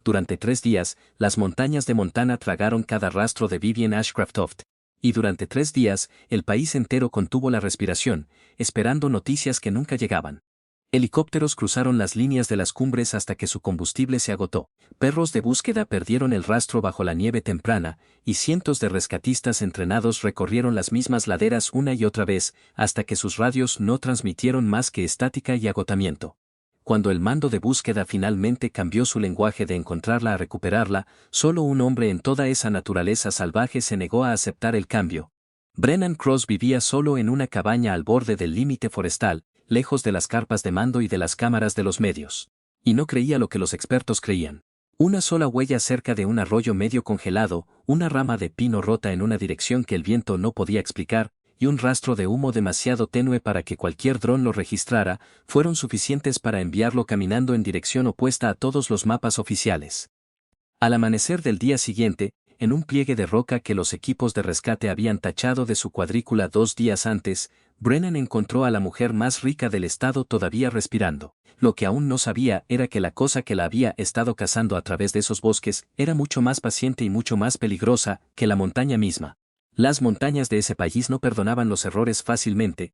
Durante 3 días, las montañas de Montana tragaron cada rastro de Vivian Ashcraft. Y durante 3 días, el país entero contuvo la respiración, esperando noticias que nunca llegaban. Helicópteros cruzaron las líneas de las cumbres hasta que su combustible se agotó. Perros de búsqueda perdieron el rastro bajo la nieve temprana, y cientos de rescatistas entrenados recorrieron las mismas laderas una y otra vez, hasta que sus radios no transmitieron más que estática y agotamiento. Cuando el mando de búsqueda finalmente cambió su lenguaje de encontrarla a recuperarla, solo un hombre en toda esa naturaleza salvaje se negó a aceptar el cambio. Brennan Cross vivía solo en una cabaña al borde del límite forestal, lejos de las carpas de mando y de las cámaras de los medios. Y no creía lo que los expertos creían. Una sola huella cerca de un arroyo medio congelado, una rama de pino rota en una dirección que el viento no podía explicar, y un rastro de humo demasiado tenue para que cualquier dron lo registrara, fueron suficientes para enviarlo caminando en dirección opuesta a todos los mapas oficiales. Al amanecer del día siguiente, en un pliegue de roca que los equipos de rescate habían tachado de su cuadrícula 2 días antes, Brennan encontró a la mujer más rica del estado todavía respirando. Lo que aún no sabía era que la cosa que la había estado cazando a través de esos bosques era mucho más paciente y mucho más peligrosa que la montaña misma. Las montañas de ese país no perdonaban los errores fácilmente,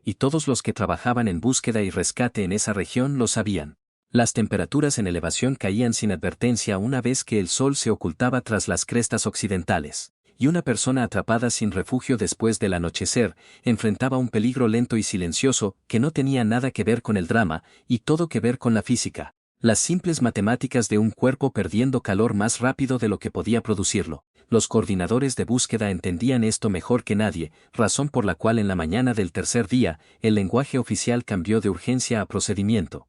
y todos los que trabajaban en búsqueda y rescate en esa región lo sabían. Las temperaturas en elevación caían sin advertencia una vez que el sol se ocultaba tras las crestas occidentales, y una persona atrapada sin refugio después del anochecer enfrentaba un peligro lento y silencioso que no tenía nada que ver con el drama y todo que ver con la física, las simples matemáticas de un cuerpo perdiendo calor más rápido de lo que podía producirlo. Los coordinadores de búsqueda entendían esto mejor que nadie, razón por la cual en la mañana del tercer día, el lenguaje oficial cambió de urgencia a procedimiento.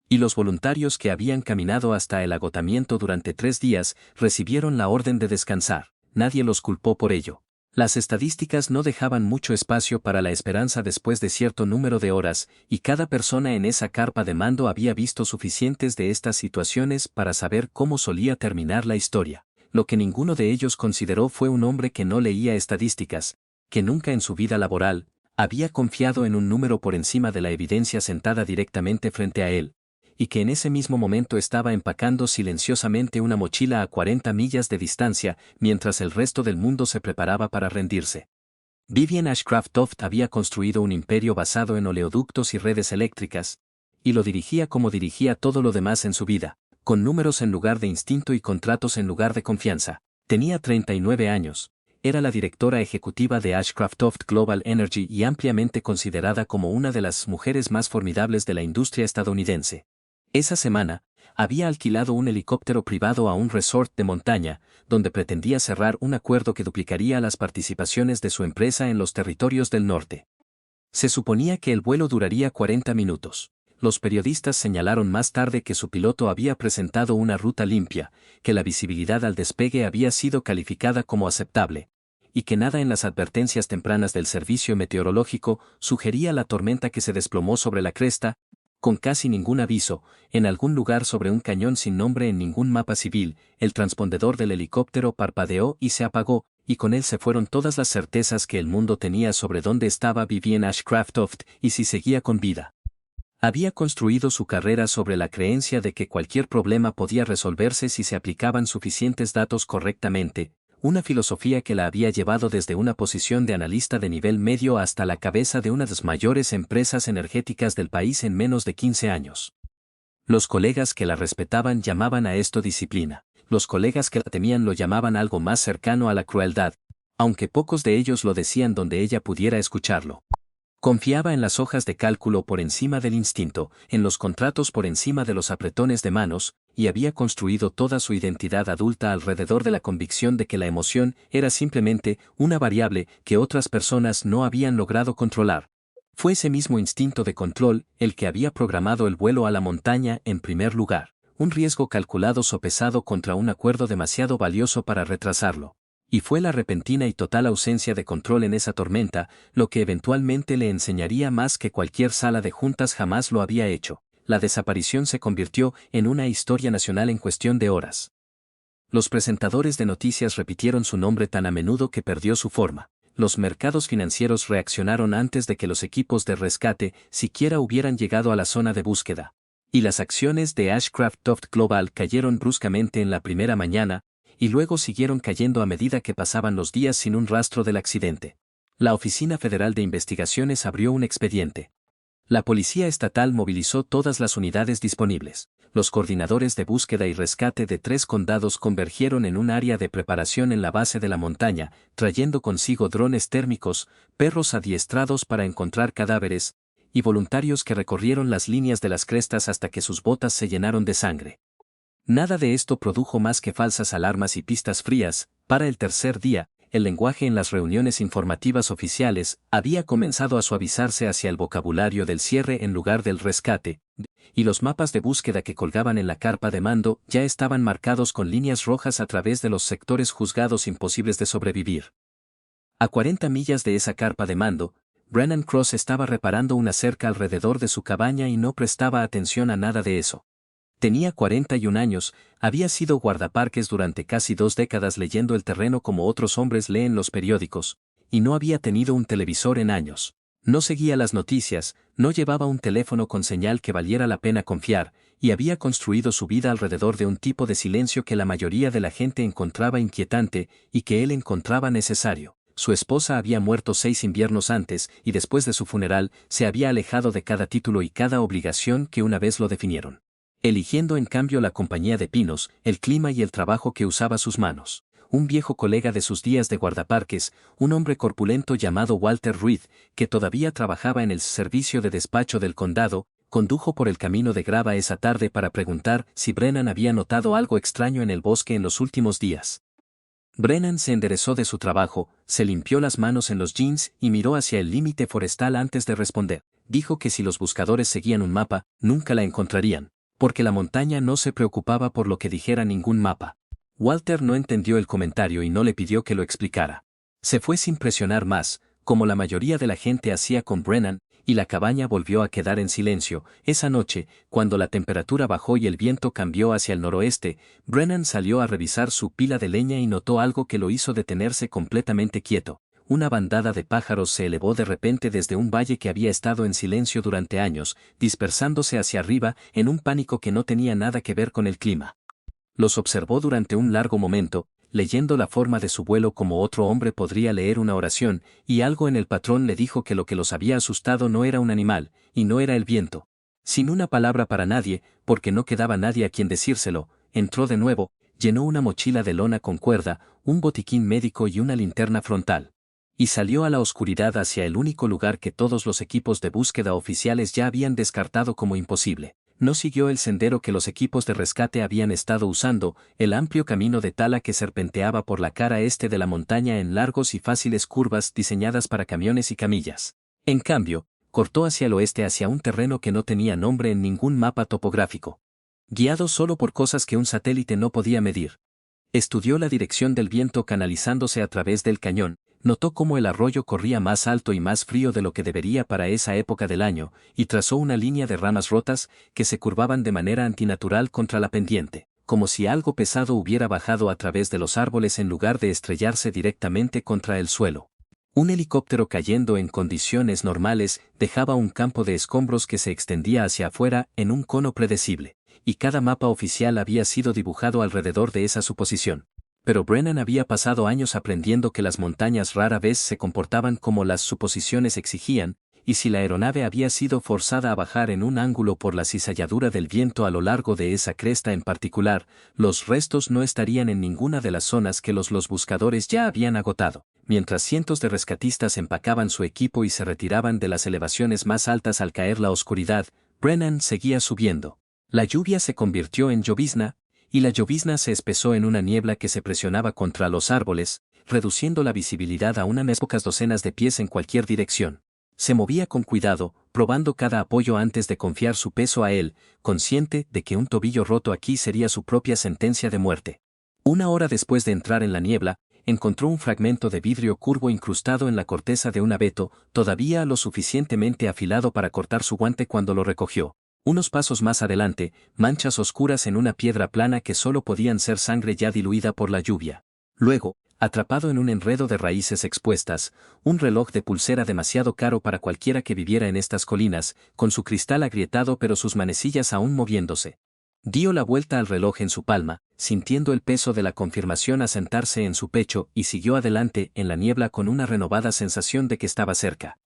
Y los voluntarios que habían caminado hasta el agotamiento durante 3 días recibieron la orden de descansar. Nadie los culpó por ello. Las estadísticas no dejaban mucho espacio para la esperanza después de cierto número de horas, y cada persona en esa carpa de mando había visto suficientes de estas situaciones para saber cómo solía terminar la historia. Lo que ninguno de ellos consideró fue un hombre que no leía estadísticas, que nunca en su vida laboral había confiado en un número por encima de la evidencia sentada directamente frente a él, y que en ese mismo momento estaba empacando silenciosamente una mochila a 40 millas de distancia mientras el resto del mundo se preparaba para rendirse. Vivian Ashcraft había construido un imperio basado en oleoductos y redes eléctricas, y lo dirigía como dirigía todo lo demás en su vida, con números en lugar de instinto y contratos en lugar de confianza. Tenía 39 años, era la directora ejecutiva de Ashcraft Global Energy y ampliamente considerada como una de las mujeres más formidables de la industria estadounidense. Esa semana, había alquilado un helicóptero privado a un resort de montaña, donde pretendía cerrar un acuerdo que duplicaría las participaciones de su empresa en los territorios del norte. Se suponía que el vuelo duraría 40 minutos. Los periodistas señalaron más tarde que su piloto había presentado una ruta limpia, que la visibilidad al despegue había sido calificada como aceptable, y que nada en las advertencias tempranas del servicio meteorológico sugería la tormenta que se desplomó sobre la cresta, con casi ningún aviso, en algún lugar sobre un cañón sin nombre en ningún mapa civil. El transpondedor del helicóptero parpadeó y se apagó, y con él se fueron todas las certezas que el mundo tenía sobre dónde estaba Vivian Ashcraft y si seguía con vida. Había construido su carrera sobre la creencia de que cualquier problema podía resolverse si se aplicaban suficientes datos correctamente, una filosofía que la había llevado desde una posición de analista de nivel medio hasta la cabeza de una de las mayores empresas energéticas del país en menos de 15 años. Los colegas que la respetaban llamaban a esto disciplina, los colegas que la temían lo llamaban algo más cercano a la crueldad, aunque pocos de ellos lo decían donde ella pudiera escucharlo. Confiaba en las hojas de cálculo por encima del instinto, en los contratos por encima de los apretones de manos, y había construido toda su identidad adulta alrededor de la convicción de que la emoción era simplemente una variable que otras personas no habían logrado controlar. Fue ese mismo instinto de control el que había programado el vuelo a la montaña en primer lugar, un riesgo calculado sopesado contra un acuerdo demasiado valioso para retrasarlo. Y fue la repentina y total ausencia de control en esa tormenta lo que eventualmente le enseñaría más que cualquier sala de juntas jamás lo había hecho. La desaparición se convirtió en una historia nacional en cuestión de horas. Los presentadores de noticias repitieron su nombre tan a menudo que perdió su forma. Los mercados financieros reaccionaron antes de que los equipos de rescate siquiera hubieran llegado a la zona de búsqueda. Y las acciones de Ashcraft Global cayeron bruscamente en la primera mañana, y luego siguieron cayendo a medida que pasaban los días sin un rastro del accidente. La Oficina Federal de Investigaciones abrió un expediente. La Policía Estatal movilizó todas las unidades disponibles. Los coordinadores de búsqueda y rescate de 3 condados convergieron en un área de preparación en la base de la montaña, trayendo consigo drones térmicos, perros adiestrados para encontrar cadáveres, y voluntarios que recorrieron las líneas de las crestas hasta que sus botas se llenaron de sangre. Nada de esto produjo más que falsas alarmas y pistas frías. Para el tercer día, el lenguaje en las reuniones informativas oficiales había comenzado a suavizarse hacia el vocabulario del cierre en lugar del rescate, y los mapas de búsqueda que colgaban en la carpa de mando ya estaban marcados con líneas rojas a través de los sectores juzgados imposibles de sobrevivir. A 40 millas de esa carpa de mando, Brennan Cross estaba reparando una cerca alrededor de su cabaña y no prestaba atención a nada de eso. Tenía 41 años, había sido guardaparques durante casi 2 décadas leyendo el terreno como otros hombres leen los periódicos, y no había tenido un televisor en años. No seguía las noticias, no llevaba un teléfono con señal que valiera la pena confiar, y había construido su vida alrededor de un tipo de silencio que la mayoría de la gente encontraba inquietante y que él encontraba necesario. Su esposa había muerto 6 inviernos antes y después de su funeral se había alejado de cada título y cada obligación que una vez lo definieron, eligiendo en cambio la compañía de pinos, el clima y el trabajo que usaba sus manos. Un viejo colega de sus días de guardaparques, un hombre corpulento llamado Walter Reed, que todavía trabajaba en el servicio de despacho del condado, condujo por el camino de grava esa tarde para preguntar si Brennan había notado algo extraño en el bosque en los últimos días. Brennan se enderezó de su trabajo, se limpió las manos en los jeans y miró hacia el límite forestal antes de responder. Dijo que si los buscadores seguían un mapa, nunca la encontrarían, porque la montaña no se preocupaba por lo que dijera ningún mapa. Walter no entendió el comentario y no le pidió que lo explicara. Se fue sin presionar más, como la mayoría de la gente hacía con Brennan, y la cabaña volvió a quedar en silencio. Esa noche, cuando la temperatura bajó y el viento cambió hacia el noroeste, Brennan salió a revisar su pila de leña y notó algo que lo hizo detenerse completamente quieto. Una bandada de pájaros se elevó de repente desde un valle que había estado en silencio durante años, dispersándose hacia arriba en un pánico que no tenía nada que ver con el clima. Los observó durante un largo momento, leyendo la forma de su vuelo como otro hombre podría leer una oración, y algo en el patrón le dijo que lo que los había asustado no era un animal, y no era el viento. Sin una palabra para nadie, porque no quedaba nadie a quien decírselo, entró de nuevo, llenó una mochila de lona con cuerda, un botiquín médico y una linterna frontal. Y salió a la oscuridad hacia el único lugar que todos los equipos de búsqueda oficiales ya habían descartado como imposible. No siguió el sendero que los equipos de rescate habían estado usando, el amplio camino de tala que serpenteaba por la cara este de la montaña en largos y fáciles curvas diseñadas para camiones y camillas. En cambio, cortó hacia el oeste hacia un terreno que no tenía nombre en ningún mapa topográfico. Guiado solo por cosas que un satélite no podía medir. Estudió la dirección del viento canalizándose a través del cañón, notó cómo el arroyo corría más alto y más frío de lo que debería para esa época del año, y trazó una línea de ramas rotas que se curvaban de manera antinatural contra la pendiente, como si algo pesado hubiera bajado a través de los árboles en lugar de estrellarse directamente contra el suelo. Un helicóptero cayendo en condiciones normales dejaba un campo de escombros que se extendía hacia afuera en un cono predecible, y cada mapa oficial había sido dibujado alrededor de esa suposición. Pero Brennan había pasado años aprendiendo que las montañas rara vez se comportaban como las suposiciones exigían, y si la aeronave había sido forzada a bajar en un ángulo por la cizalladura del viento a lo largo de esa cresta en particular, los restos no estarían en ninguna de las zonas que los buscadores ya habían agotado. Mientras cientos de rescatistas empacaban su equipo y se retiraban de las elevaciones más altas al caer la oscuridad, Brennan seguía subiendo. La lluvia se convirtió en llovizna, y la llovizna se espesó en una niebla que se presionaba contra los árboles, reduciendo la visibilidad a unas pocas docenas de pies en cualquier dirección. Se movía con cuidado, probando cada apoyo antes de confiar su peso a él, consciente de que un tobillo roto aquí sería su propia sentencia de muerte. Una hora después de entrar en la niebla, encontró un fragmento de vidrio curvo incrustado en la corteza de un abeto, todavía lo suficientemente afilado para cortar su guante cuando lo recogió. Unos pasos más adelante, manchas oscuras en una piedra plana que solo podían ser sangre ya diluida por la lluvia. Luego, Atrapado en un enredo de raíces expuestas, un reloj de pulsera demasiado caro para cualquiera que viviera en estas colinas, con su cristal agrietado pero sus manecillas aún moviéndose. Dio la vuelta al reloj en su palma, sintiendo el peso de la confirmación asentarse en su pecho y siguió adelante en la niebla con una renovada sensación de que estaba cerca.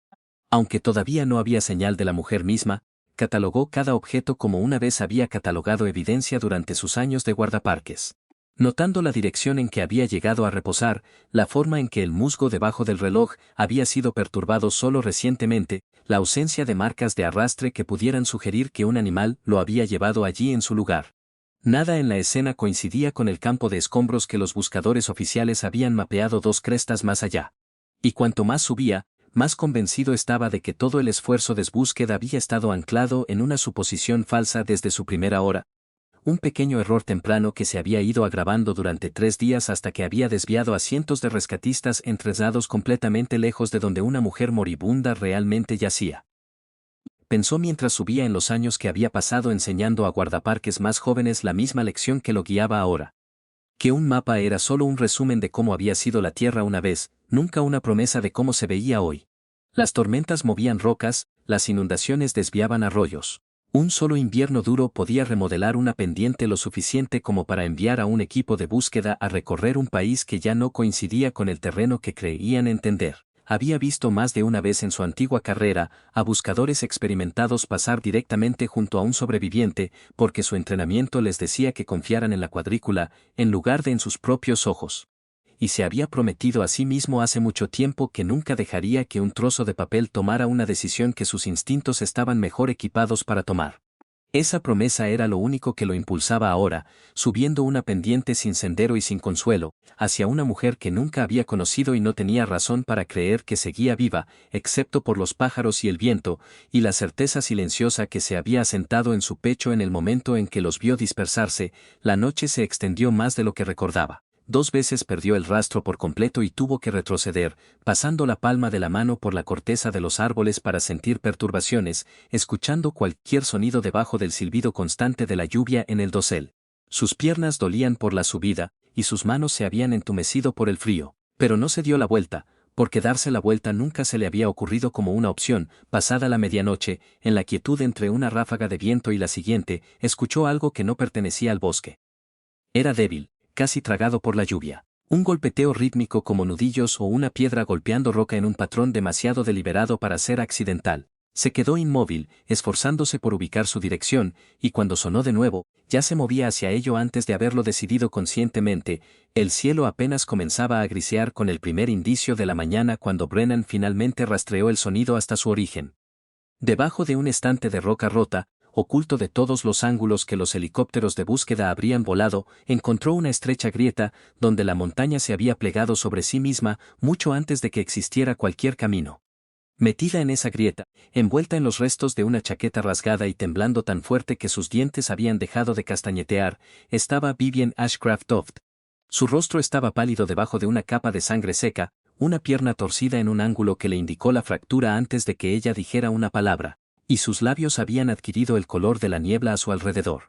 Aunque todavía no había señal de la mujer misma, catalogó cada objeto como una vez había catalogado evidencia durante sus años de guardaparques. Notando la dirección en que había llegado a reposar, la forma en que el musgo debajo del reloj había sido perturbado solo recientemente, la ausencia de marcas de arrastre que pudieran sugerir que un animal lo había llevado allí en su lugar. Nada en la escena coincidía con el campo de escombros que los buscadores oficiales habían mapeado 2 crestas más allá. Y cuanto más subía, más convencido estaba de que todo el esfuerzo de búsqueda había estado anclado en una suposición falsa desde su primera hora. Un pequeño error temprano que se había ido agravando durante 3 días hasta que había desviado a cientos de rescatistas entrenados completamente lejos de donde una mujer moribunda realmente yacía. Pensó mientras subía en los años que había pasado enseñando a guardaparques más jóvenes la misma lección que lo guiaba ahora. Que un mapa era solo un resumen de cómo había sido la Tierra una vez, nunca una promesa de cómo se veía hoy. Las tormentas movían rocas, las inundaciones desviaban arroyos. Un solo invierno duro podía remodelar una pendiente lo suficiente como para enviar a un equipo de búsqueda a recorrer un país que ya no coincidía con el terreno que creían entender. Había visto más de una vez en su antigua carrera a buscadores experimentados pasar directamente junto a un sobreviviente porque su entrenamiento les decía que confiaran en la cuadrícula en lugar de en sus propios ojos. Y se había prometido a sí mismo hace mucho tiempo que nunca dejaría que un trozo de papel tomara una decisión que sus instintos estaban mejor equipados para tomar. Esa promesa era lo único que lo impulsaba ahora, subiendo una pendiente sin sendero y sin consuelo, hacia una mujer que nunca había conocido y no tenía razón para creer que seguía viva, excepto por los pájaros y el viento, y la certeza silenciosa que se había asentado en su pecho en el momento en que los vio dispersarse. La noche se extendió más de lo que recordaba. 2 veces perdió el rastro por completo y tuvo que retroceder, pasando la palma de la mano por la corteza de los árboles para sentir perturbaciones, escuchando cualquier sonido debajo del silbido constante de la lluvia en el dosel. Sus piernas dolían por la subida, y sus manos se habían entumecido por el frío, pero no se dio la vuelta, porque darse la vuelta nunca se le había ocurrido como una opción. Pasada la medianoche, en la quietud entre una ráfaga de viento y la siguiente, escuchó algo que no pertenecía al bosque. Era débil, casi tragado por la lluvia. Un golpeteo rítmico como nudillos o una piedra golpeando roca en un patrón demasiado deliberado para ser accidental. Se quedó inmóvil, esforzándose por ubicar su dirección, y cuando sonó de nuevo, ya se movía hacia ello antes de haberlo decidido conscientemente. El cielo apenas comenzaba a grisear con el primer indicio de la mañana cuando Brennan finalmente rastreó el sonido hasta su origen. Debajo de un estante de roca rota, oculto de todos los ángulos que los helicópteros de búsqueda habrían volado, encontró una estrecha grieta donde la montaña se había plegado sobre sí misma mucho antes de que existiera cualquier camino. Metida en esa grieta, envuelta en los restos de una chaqueta rasgada y temblando tan fuerte que sus dientes habían dejado de castañetear, estaba Vivian Ashcraft-Toft. Su rostro estaba pálido debajo de una capa de sangre seca, una pierna torcida en un ángulo que le indicó la fractura antes de que ella dijera una palabra, y sus labios habían adquirido el color de la niebla a su alrededor.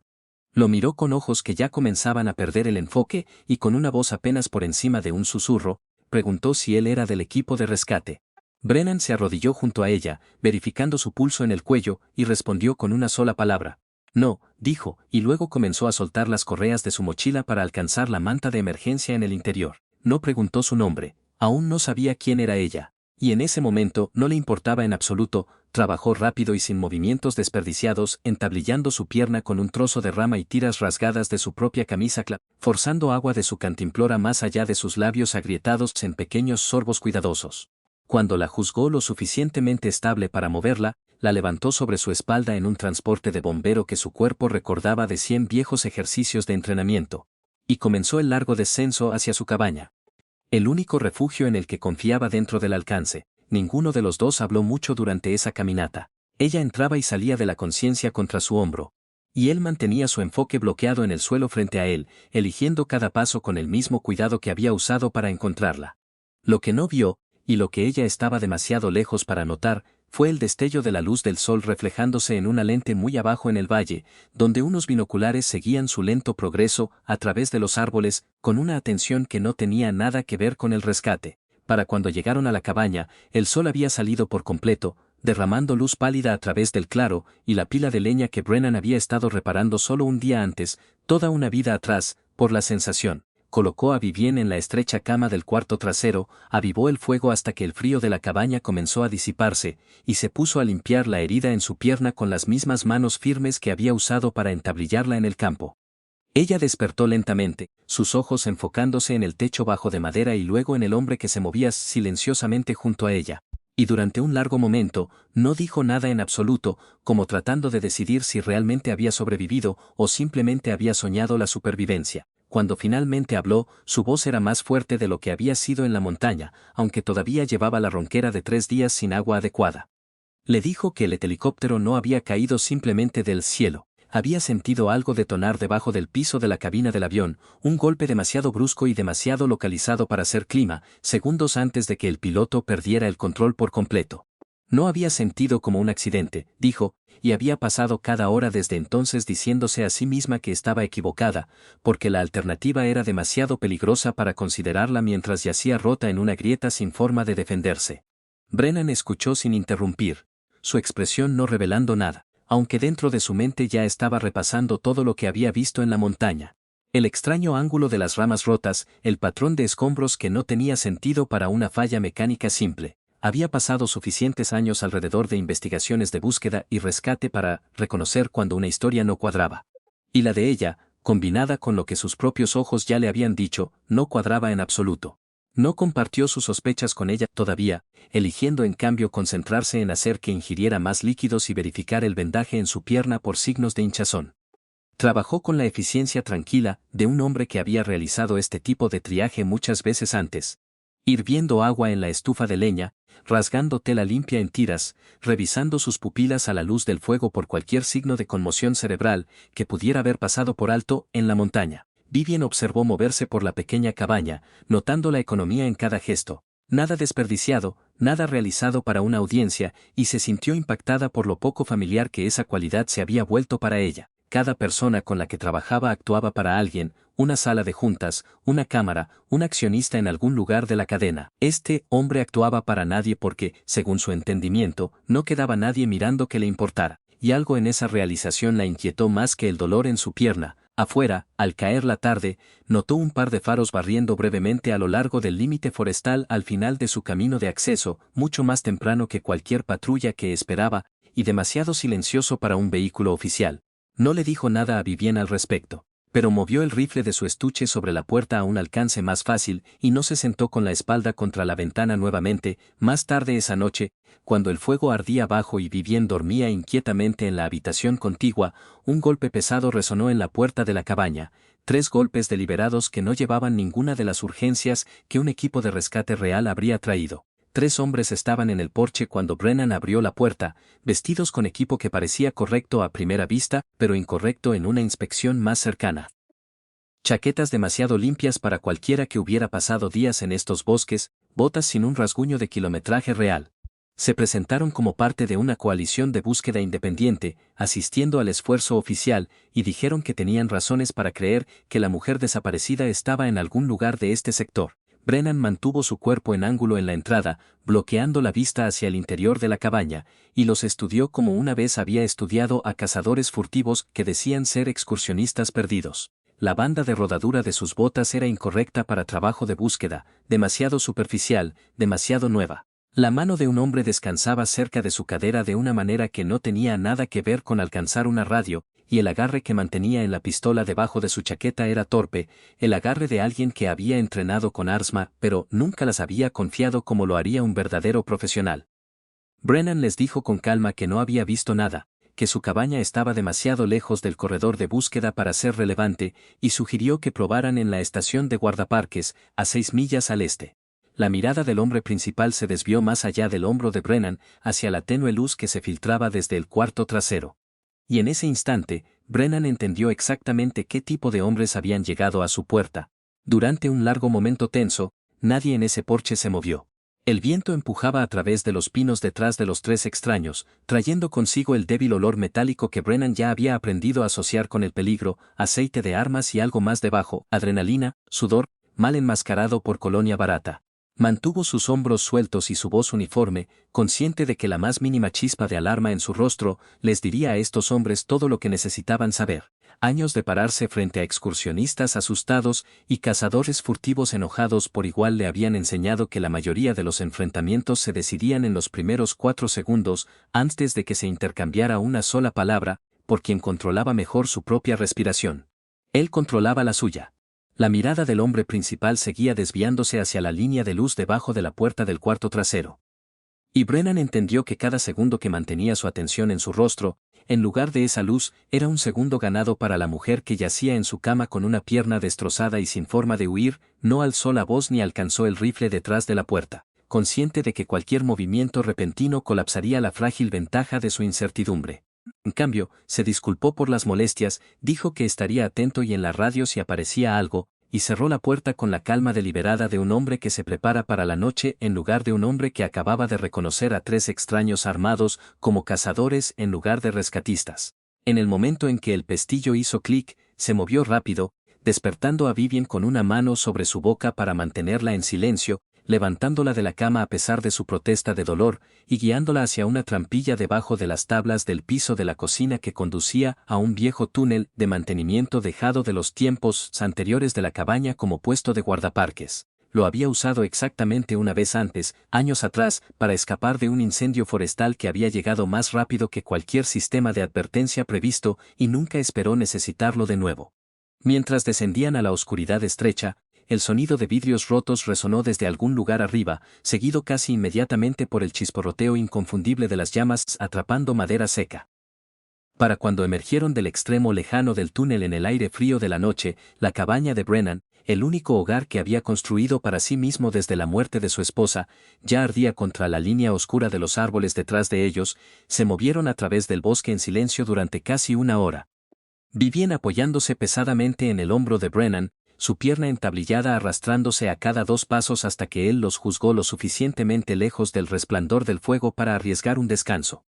Lo miró con ojos que ya comenzaban a perder el enfoque y con una voz apenas por encima de un susurro, preguntó si él era del equipo de rescate. Brennan se arrodilló junto a ella, verificando su pulso en el cuello, y respondió con una sola palabra. No, dijo, y luego comenzó a soltar las correas de su mochila para alcanzar la manta de emergencia en el interior. No preguntó su nombre, aún no sabía quién era ella, y en ese momento no le importaba en absoluto. Trabajó rápido y sin movimientos desperdiciados, entablillando su pierna con un trozo de rama y tiras rasgadas de su propia camisa forzando agua de su cantimplora más allá de sus labios agrietados en pequeños sorbos cuidadosos. Cuando la juzgó lo suficientemente estable para moverla, la levantó sobre su espalda en un transporte de bombero que su cuerpo recordaba de 100 viejos ejercicios de entrenamiento, y comenzó el largo descenso hacia su cabaña. El único refugio en el que confiaba dentro del alcance. Ninguno de los dos habló mucho durante esa caminata. Ella entraba y salía de la conciencia contra su hombro, y él mantenía su enfoque bloqueado en el suelo frente a él, eligiendo cada paso con el mismo cuidado que había usado para encontrarla. Lo que no vio, y lo que ella estaba demasiado lejos para notar, fue el destello de la luz del sol reflejándose en una lente muy abajo en el valle, donde unos binoculares seguían su lento progreso a través de los árboles, con una atención que no tenía nada que ver con el rescate. Para cuando llegaron a la cabaña, el sol había salido por completo, derramando luz pálida a través del claro, y la pila de leña que Brennan había estado reparando solo un día antes, toda una vida atrás, por la sensación, colocó a Vivien en la estrecha cama del cuarto trasero, avivó el fuego hasta que el frío de la cabaña comenzó a disiparse, y se puso a limpiar la herida en su pierna con las mismas manos firmes que había usado para entablillarla en el campo. Ella despertó lentamente, sus ojos enfocándose en el techo bajo de madera y luego en el hombre que se movía silenciosamente junto a ella. Y durante un largo momento, no dijo nada en absoluto, como tratando de decidir si realmente había sobrevivido o simplemente había soñado la supervivencia. Cuando finalmente habló, su voz era más fuerte de lo que había sido en la montaña, aunque todavía llevaba la ronquera de 3 días sin agua adecuada. Le dijo que el helicóptero no había caído simplemente del cielo. Había sentido algo detonar debajo del piso de la cabina del avión, un golpe demasiado brusco y demasiado localizado para ser clima, segundos antes de que el piloto perdiera el control por completo. No había sentido como un accidente, dijo, y había pasado cada hora desde entonces diciéndose a sí misma que estaba equivocada, porque la alternativa era demasiado peligrosa para considerarla mientras yacía rota en una grieta sin forma de defenderse. Brennan escuchó sin interrumpir, su expresión no revelando nada, aunque dentro de su mente ya estaba repasando todo lo que había visto en la montaña. El extraño ángulo de las ramas rotas, el patrón de escombros que no tenía sentido para una falla mecánica simple. Había pasado suficientes años alrededor de investigaciones de búsqueda y rescate para reconocer cuando una historia no cuadraba. Y la de ella, combinada con lo que sus propios ojos ya le habían dicho, no cuadraba en absoluto. No compartió sus sospechas con ella todavía, eligiendo en cambio concentrarse en hacer que ingiriera más líquidos y verificar el vendaje en su pierna por signos de hinchazón. Trabajó con la eficiencia tranquila de un hombre que había realizado este tipo de triaje muchas veces antes. Hirviendo agua en la estufa de leña, rasgando tela limpia en tiras, revisando sus pupilas a la luz del fuego por cualquier signo de conmoción cerebral que pudiera haber pasado por alto en la montaña. Vivien observó moverse por la pequeña cabaña, notando la economía en cada gesto, nada desperdiciado, nada realizado para una audiencia, y se sintió impactada por lo poco familiar que esa cualidad se había vuelto para ella. Cada persona con la que trabajaba actuaba para alguien, una sala de juntas, una cámara, un accionista en algún lugar de la cadena. Este hombre actuaba para nadie porque, según su entendimiento, no quedaba nadie mirando que le importara, y algo en esa realización la inquietó más que el dolor en su pierna. Afuera, al caer la tarde, notó un par de faros barriendo brevemente a lo largo del límite forestal al final de su camino de acceso, mucho más temprano que cualquier patrulla que esperaba, y demasiado silencioso para un vehículo oficial. No le dijo nada a Vivien al respecto, pero movió el rifle de su estuche sobre la puerta a un alcance más fácil y no se sentó con la espalda contra la ventana nuevamente. Más tarde esa noche, cuando el fuego ardía abajo y Vivien dormía inquietamente en la habitación contigua, un golpe pesado resonó en la puerta de la cabaña, 3 golpes deliberados que no llevaban ninguna de las urgencias que un equipo de rescate real habría traído. 3 hombres estaban en el porche cuando Brennan abrió la puerta, vestidos con equipo que parecía correcto a primera vista, pero incorrecto en una inspección más cercana. Chaquetas demasiado limpias para cualquiera que hubiera pasado días en estos bosques, botas sin un rasguño de kilometraje real. Se presentaron como parte de una coalición de búsqueda independiente, asistiendo al esfuerzo oficial, y dijeron que tenían razones para creer que la mujer desaparecida estaba en algún lugar de este sector. Brennan mantuvo su cuerpo en ángulo en la entrada, bloqueando la vista hacia el interior de la cabaña, y los estudió como una vez había estudiado a cazadores furtivos que decían ser excursionistas perdidos. La banda de rodadura de sus botas era incorrecta para trabajo de búsqueda, demasiado superficial, demasiado nueva. La mano de un hombre descansaba cerca de su cadera de una manera que no tenía nada que ver con alcanzar una radio, y el agarre que mantenía en la pistola debajo de su chaqueta era torpe, el agarre de alguien que había entrenado con arma, pero nunca las había confiado como lo haría un verdadero profesional. Brennan les dijo con calma que no había visto nada, que su cabaña estaba demasiado lejos del corredor de búsqueda para ser relevante, y sugirió que probaran en la estación de guardaparques, a 6 millas al este. La mirada del hombre principal se desvió más allá del hombro de Brennan, hacia la tenue luz que se filtraba desde el cuarto trasero. Y en ese instante, Brennan entendió exactamente qué tipo de hombres habían llegado a su puerta. Durante un largo momento tenso, nadie en ese porche se movió. El viento empujaba a través de los pinos detrás de los tres extraños, trayendo consigo el débil olor metálico que Brennan ya había aprendido a asociar con el peligro, aceite de armas y algo más debajo, adrenalina, sudor, mal enmascarado por colonia barata. Mantuvo sus hombros sueltos y su voz uniforme, consciente de que la más mínima chispa de alarma en su rostro les diría a estos hombres todo lo que necesitaban saber. Años de pararse frente a excursionistas asustados y cazadores furtivos enojados por igual le habían enseñado que la mayoría de los enfrentamientos se decidían en los primeros 4 segundos antes de que se intercambiara una sola palabra, por quien controlaba mejor su propia respiración. Él controlaba la suya. La mirada del hombre principal seguía desviándose hacia la línea de luz debajo de la puerta del cuarto trasero. Y Brennan entendió que cada segundo que mantenía su atención en su rostro, en lugar de esa luz, era un segundo ganado para la mujer que yacía en su cama con una pierna destrozada y sin forma de huir. No alzó la voz ni alcanzó el rifle detrás de la puerta, consciente de que cualquier movimiento repentino colapsaría la frágil ventaja de su incertidumbre. En cambio, se disculpó por las molestias, dijo que estaría atento y en la radio si aparecía algo, y cerró la puerta con la calma deliberada de un hombre que se prepara para la noche en lugar de un hombre que acababa de reconocer a 3 extraños armados como cazadores en lugar de rescatistas. En el momento en que el pestillo hizo clic, se movió rápido, despertando a Vivian con una mano sobre su boca para mantenerla en silencio, levantándola de la cama a pesar de su protesta de dolor, y guiándola hacia una trampilla debajo de las tablas del piso de la cocina que conducía a un viejo túnel de mantenimiento dejado de los tiempos anteriores de la cabaña como puesto de guardaparques. Lo había usado exactamente una vez antes, años atrás, para escapar de un incendio forestal que había llegado más rápido que cualquier sistema de advertencia previsto y nunca esperó necesitarlo de nuevo. Mientras descendían a la oscuridad estrecha, el sonido de vidrios rotos resonó desde algún lugar arriba, seguido casi inmediatamente por el chisporroteo inconfundible de las llamas atrapando madera seca. Para cuando emergieron del extremo lejano del túnel en el aire frío de la noche, la cabaña de Brennan, el único hogar que había construido para sí mismo desde la muerte de su esposa, ya ardía contra la línea oscura de los árboles detrás de ellos. Se movieron a través del bosque en silencio durante casi una hora. Vivían apoyándose pesadamente en el hombro de Brennan, su pierna entablillada arrastrándose a cada 2 pasos hasta que él los juzgó lo suficientemente lejos del resplandor del fuego para arriesgar un descanso.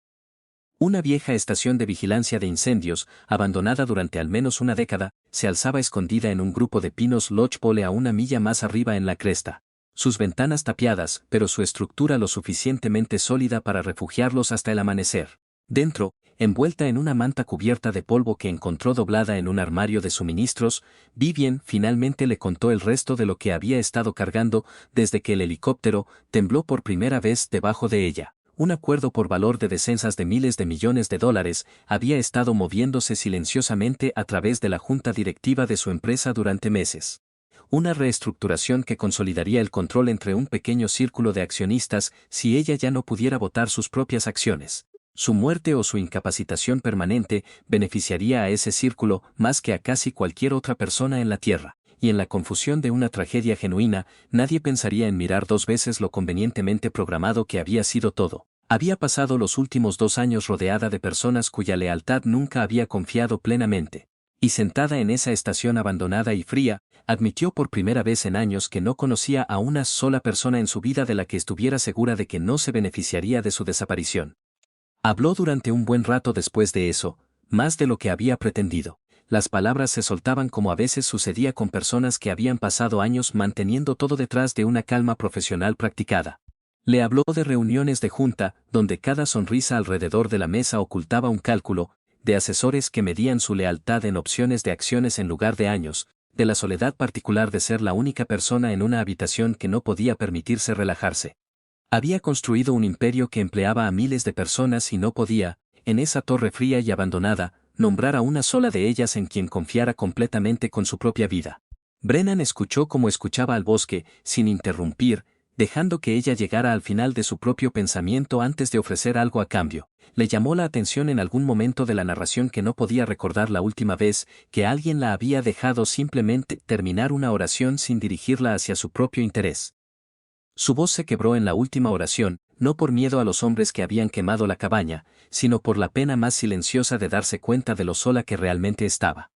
Una vieja estación de vigilancia de incendios, abandonada durante al menos una década, se alzaba escondida en un grupo de pinos lodgepole a una milla más arriba en la cresta. Sus ventanas tapiadas, pero su estructura lo suficientemente sólida para refugiarlos hasta el amanecer. Dentro, envuelta en una manta cubierta de polvo que encontró doblada en un armario de suministros, Vivian finalmente le contó el resto de lo que había estado cargando desde que el helicóptero tembló por primera vez debajo de ella. Un acuerdo por valor de decenas de miles de millones de dólares había estado moviéndose silenciosamente a través de la junta directiva de su empresa durante meses. Una reestructuración que consolidaría el control entre un pequeño círculo de accionistas si ella ya no pudiera votar sus propias acciones. Su muerte o su incapacitación permanente beneficiaría a ese círculo más que a casi cualquier otra persona en la Tierra, y en la confusión de una tragedia genuina, nadie pensaría en mirar 2 veces lo convenientemente programado que había sido todo. Había pasado los últimos 2 años rodeada de personas cuya lealtad nunca había confiado plenamente. Y sentada en esa estación abandonada y fría, admitió por primera vez en años que no conocía a una sola persona en su vida de la que estuviera segura de que no se beneficiaría de su desaparición. Habló durante un buen rato después de eso, más de lo que había pretendido. Las palabras se soltaban como a veces sucedía con personas que habían pasado años manteniendo todo detrás de una calma profesional practicada. Le habló de reuniones de junta, donde cada sonrisa alrededor de la mesa ocultaba un cálculo, de asesores que medían su lealtad en opciones de acciones en lugar de años, de la soledad particular de ser la única persona en una habitación que no podía permitirse relajarse. Había construido un imperio que empleaba a miles de personas y no podía, en esa torre fría y abandonada, nombrar a una sola de ellas en quien confiara completamente con su propia vida. Brennan escuchó como escuchaba al bosque, sin interrumpir, dejando que ella llegara al final de su propio pensamiento antes de ofrecer algo a cambio. Le llamó la atención en algún momento de la narración que no podía recordar la última vez que alguien la había dejado simplemente terminar una oración sin dirigirla hacia su propio interés. Su voz se quebró en la última oración, no por miedo a los hombres que habían quemado la cabaña, sino por la pena más silenciosa de darse cuenta de lo sola que realmente estaba.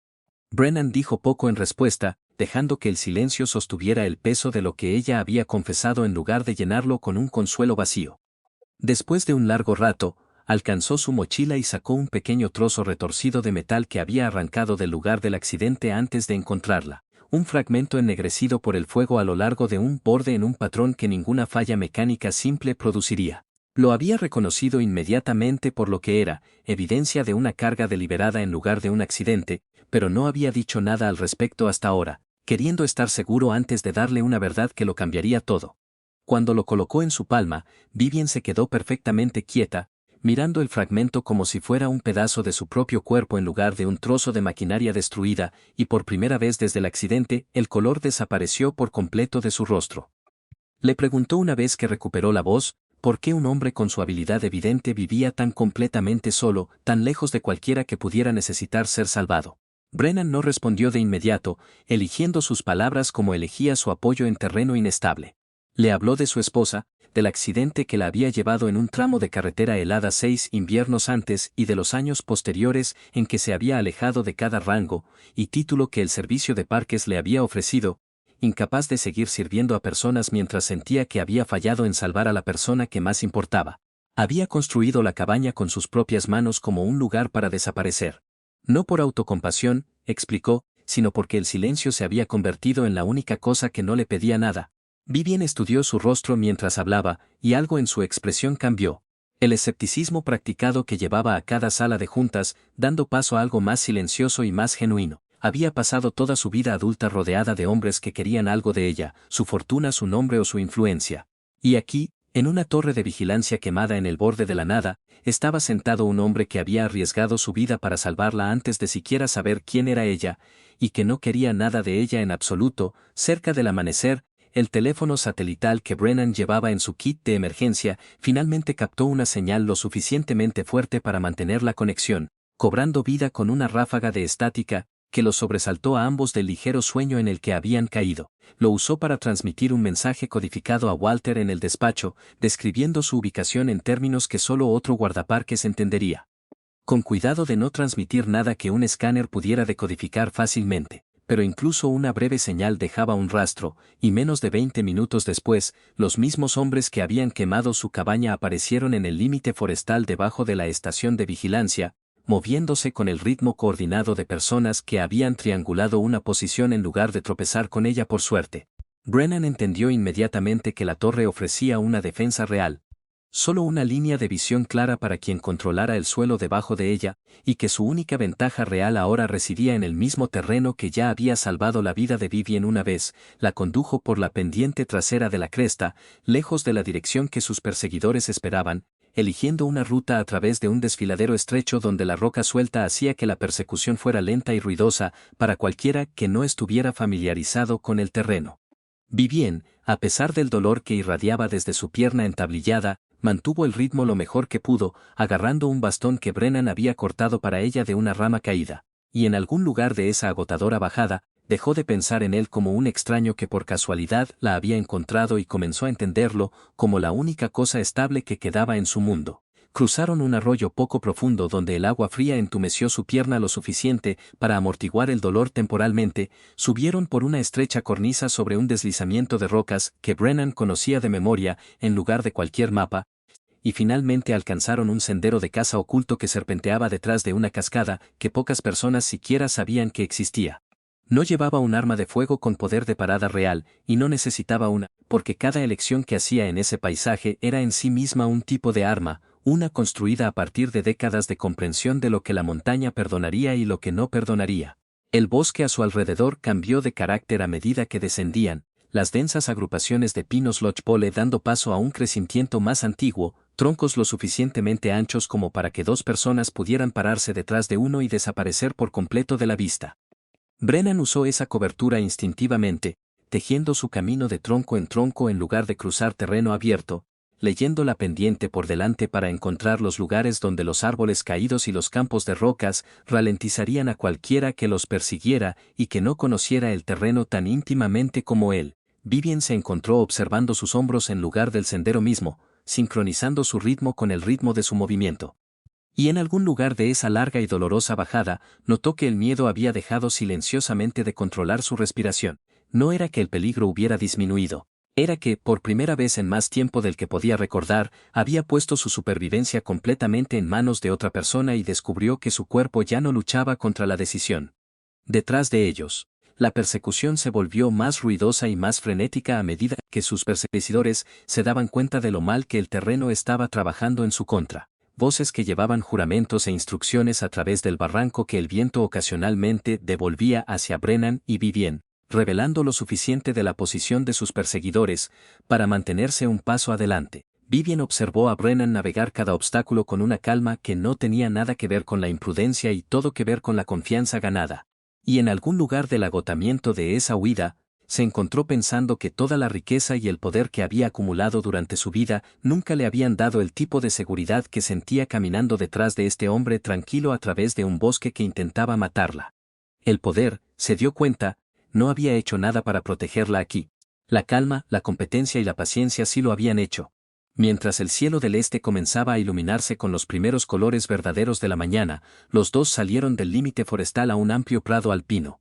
Brennan dijo poco en respuesta, dejando que el silencio sostuviera el peso de lo que ella había confesado en lugar de llenarlo con un consuelo vacío. Después de un largo rato, alcanzó su mochila y sacó un pequeño trozo retorcido de metal que había arrancado del lugar del accidente antes de encontrarla. Un fragmento ennegrecido por el fuego a lo largo de un borde en un patrón que ninguna falla mecánica simple produciría. Lo había reconocido inmediatamente por lo que era, evidencia de una carga deliberada en lugar de un accidente, pero no había dicho nada al respecto hasta ahora, queriendo estar seguro antes de darle una verdad que lo cambiaría todo. Cuando lo colocó en su palma, Vivien se quedó perfectamente quieta, mirando el fragmento como si fuera un pedazo de su propio cuerpo en lugar de un trozo de maquinaria destruida, y por primera vez desde el accidente, el color desapareció por completo de su rostro. Le preguntó una vez que recuperó la voz, ¿por qué un hombre con su habilidad evidente vivía tan completamente solo, tan lejos de cualquiera que pudiera necesitar ser salvado? Brennan no respondió de inmediato, eligiendo sus palabras como elegía su apoyo en terreno inestable. Le habló de su esposa, del accidente que la había llevado en un tramo de carretera helada 6 inviernos antes y de los años posteriores en que se había alejado de cada rango y título que el servicio de parques le había ofrecido, incapaz de seguir sirviendo a personas mientras sentía que había fallado en salvar a la persona que más importaba. Había construido la cabaña con sus propias manos como un lugar para desaparecer. No por autocompasión, explicó, sino porque el silencio se había convertido en la única cosa que no le pedía nada. Vivien estudió su rostro mientras hablaba, y algo en su expresión cambió. El escepticismo practicado que llevaba a cada sala de juntas, dando paso a algo más silencioso y más genuino. Había pasado toda su vida adulta rodeada de hombres que querían algo de ella, su fortuna, su nombre o su influencia. Y aquí, en una torre de vigilancia quemada en el borde de la nada, estaba sentado un hombre que había arriesgado su vida para salvarla antes de siquiera saber quién era ella, y que no quería nada de ella en absoluto. Cerca del amanecer, el teléfono satelital que Brennan llevaba en su kit de emergencia finalmente captó una señal lo suficientemente fuerte para mantener la conexión, cobrando vida con una ráfaga de estática que los sobresaltó a ambos del ligero sueño en el que habían caído. Lo usó para transmitir un mensaje codificado a Walter en el despacho, describiendo su ubicación en términos que solo otro guardaparques entendería. Con cuidado de no transmitir nada que un escáner pudiera decodificar fácilmente, pero incluso una breve señal dejaba un rastro, y menos de 20 minutos después, los mismos hombres que habían quemado su cabaña aparecieron en el límite forestal debajo de la estación de vigilancia, moviéndose con el ritmo coordinado de personas que habían triangulado una posición en lugar de tropezar con ella por suerte. Brennan entendió inmediatamente que la torre ofrecía una defensa real, solo una línea de visión clara para quien controlara el suelo debajo de ella, y que su única ventaja real ahora residía en el mismo terreno que ya había salvado la vida de Vivien una vez. La condujo por la pendiente trasera de la cresta, lejos de la dirección que sus perseguidores esperaban, eligiendo una ruta a través de un desfiladero estrecho donde la roca suelta hacía que la persecución fuera lenta y ruidosa para cualquiera que no estuviera familiarizado con el terreno. Vivien, a pesar del dolor que irradiaba desde su pierna entablillada, mantuvo el ritmo lo mejor que pudo, agarrando un bastón que Brennan había cortado para ella de una rama caída, y en algún lugar de esa agotadora bajada, dejó de pensar en él como un extraño que por casualidad la había encontrado y comenzó a entenderlo como la única cosa estable que quedaba en su mundo. Cruzaron un arroyo poco profundo donde el agua fría entumeció su pierna lo suficiente para amortiguar el dolor temporalmente, subieron por una estrecha cornisa sobre un deslizamiento de rocas que Brennan conocía de memoria en lugar de cualquier mapa, y finalmente alcanzaron un sendero de caza oculto que serpenteaba detrás de una cascada que pocas personas siquiera sabían que existía. No llevaba un arma de fuego con poder de parada real, y no necesitaba una, porque cada elección que hacía en ese paisaje era en sí misma un tipo de arma, una construida a partir de décadas de comprensión de lo que la montaña perdonaría y lo que no perdonaría. El bosque a su alrededor cambió de carácter a medida que descendían, las densas agrupaciones de pinos lodgepole dando paso a un crecimiento más antiguo, troncos lo suficientemente anchos como para que dos personas pudieran pararse detrás de uno y desaparecer por completo de la vista. Brennan usó esa cobertura instintivamente, tejiendo su camino de tronco en lugar de cruzar terreno abierto, leyendo la pendiente por delante para encontrar los lugares donde los árboles caídos y los campos de rocas ralentizarían a cualquiera que los persiguiera y que no conociera el terreno tan íntimamente como él. Vivien se encontró observando sus hombros en lugar del sendero mismo, sincronizando su ritmo con el ritmo de su movimiento. Y en algún lugar de esa larga y dolorosa bajada, notó que el miedo había dejado silenciosamente de controlar su respiración. No era que el peligro hubiera disminuido. Era que, por primera vez en más tiempo del que podía recordar, había puesto su supervivencia completamente en manos de otra persona y descubrió que su cuerpo ya no luchaba contra la decisión. Detrás de ellos, la persecución se volvió más ruidosa y más frenética a medida que sus perseguidores se daban cuenta de lo mal que el terreno estaba trabajando en su contra. Voces que llevaban juramentos e instrucciones a través del barranco que el viento ocasionalmente devolvía hacia Brennan y Vivien, revelando lo suficiente de la posición de sus perseguidores para mantenerse un paso adelante. Vivien observó a Brennan navegar cada obstáculo con una calma que no tenía nada que ver con la imprudencia y todo que ver con la confianza ganada. Y en algún lugar del agotamiento de esa huida, se encontró pensando que toda la riqueza y el poder que había acumulado durante su vida nunca le habían dado el tipo de seguridad que sentía caminando detrás de este hombre tranquilo a través de un bosque que intentaba matarla. El poder, se dio cuenta, no había hecho nada para protegerla aquí. La calma, la competencia y la paciencia sí lo habían hecho. Mientras el cielo del este comenzaba a iluminarse con los primeros colores verdaderos de la mañana, los dos salieron del límite forestal a un amplio prado alpino.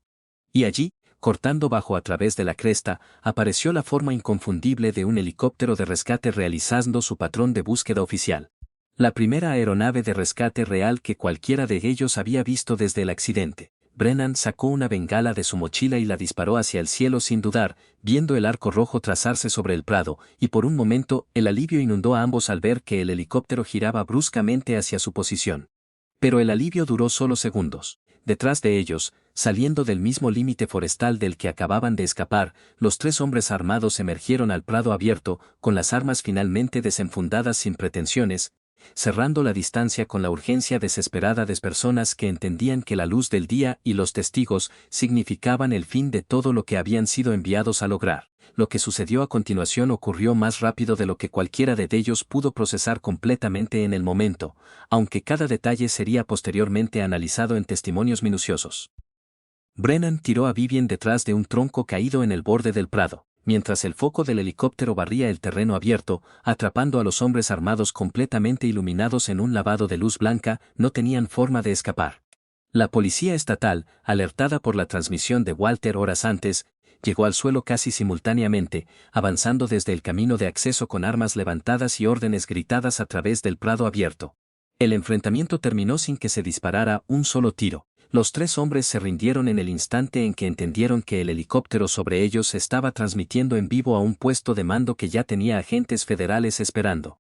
Y allí, cortando bajo a través de la cresta, apareció la forma inconfundible de un helicóptero de rescate realizando su patrón de búsqueda oficial. La primera aeronave de rescate real que cualquiera de ellos había visto desde el accidente. Brennan sacó una bengala de su mochila y la disparó hacia el cielo sin dudar, viendo el arco rojo trazarse sobre el prado, y por un momento el alivio inundó a ambos al ver que el helicóptero giraba bruscamente hacia su posición. Pero el alivio duró solo segundos. Detrás de ellos, saliendo del mismo límite forestal del que acababan de escapar, los tres hombres armados emergieron al prado abierto, con las armas finalmente desenfundadas sin pretensiones, cerrando la distancia con la urgencia desesperada de personas que entendían que la luz del día y los testigos significaban el fin de todo lo que habían sido enviados a lograr. Lo que sucedió a continuación ocurrió más rápido de lo que cualquiera de ellos pudo procesar completamente en el momento, aunque cada detalle sería posteriormente analizado en testimonios minuciosos. Brennan tiró a Vivien detrás de un tronco caído en el borde del prado, mientras el foco del helicóptero barría el terreno abierto, atrapando a los hombres armados completamente iluminados en un lavado de luz blanca. No tenían forma de escapar. La policía estatal, alertada por la transmisión de Walter horas antes, llegó al suelo casi simultáneamente, avanzando desde el camino de acceso con armas levantadas y órdenes gritadas a través del prado abierto. El enfrentamiento terminó sin que se disparara un solo tiro. Los tres hombres se rindieron en el instante en que entendieron que el helicóptero sobre ellos estaba transmitiendo en vivo a un puesto de mando que ya tenía agentes federales esperando.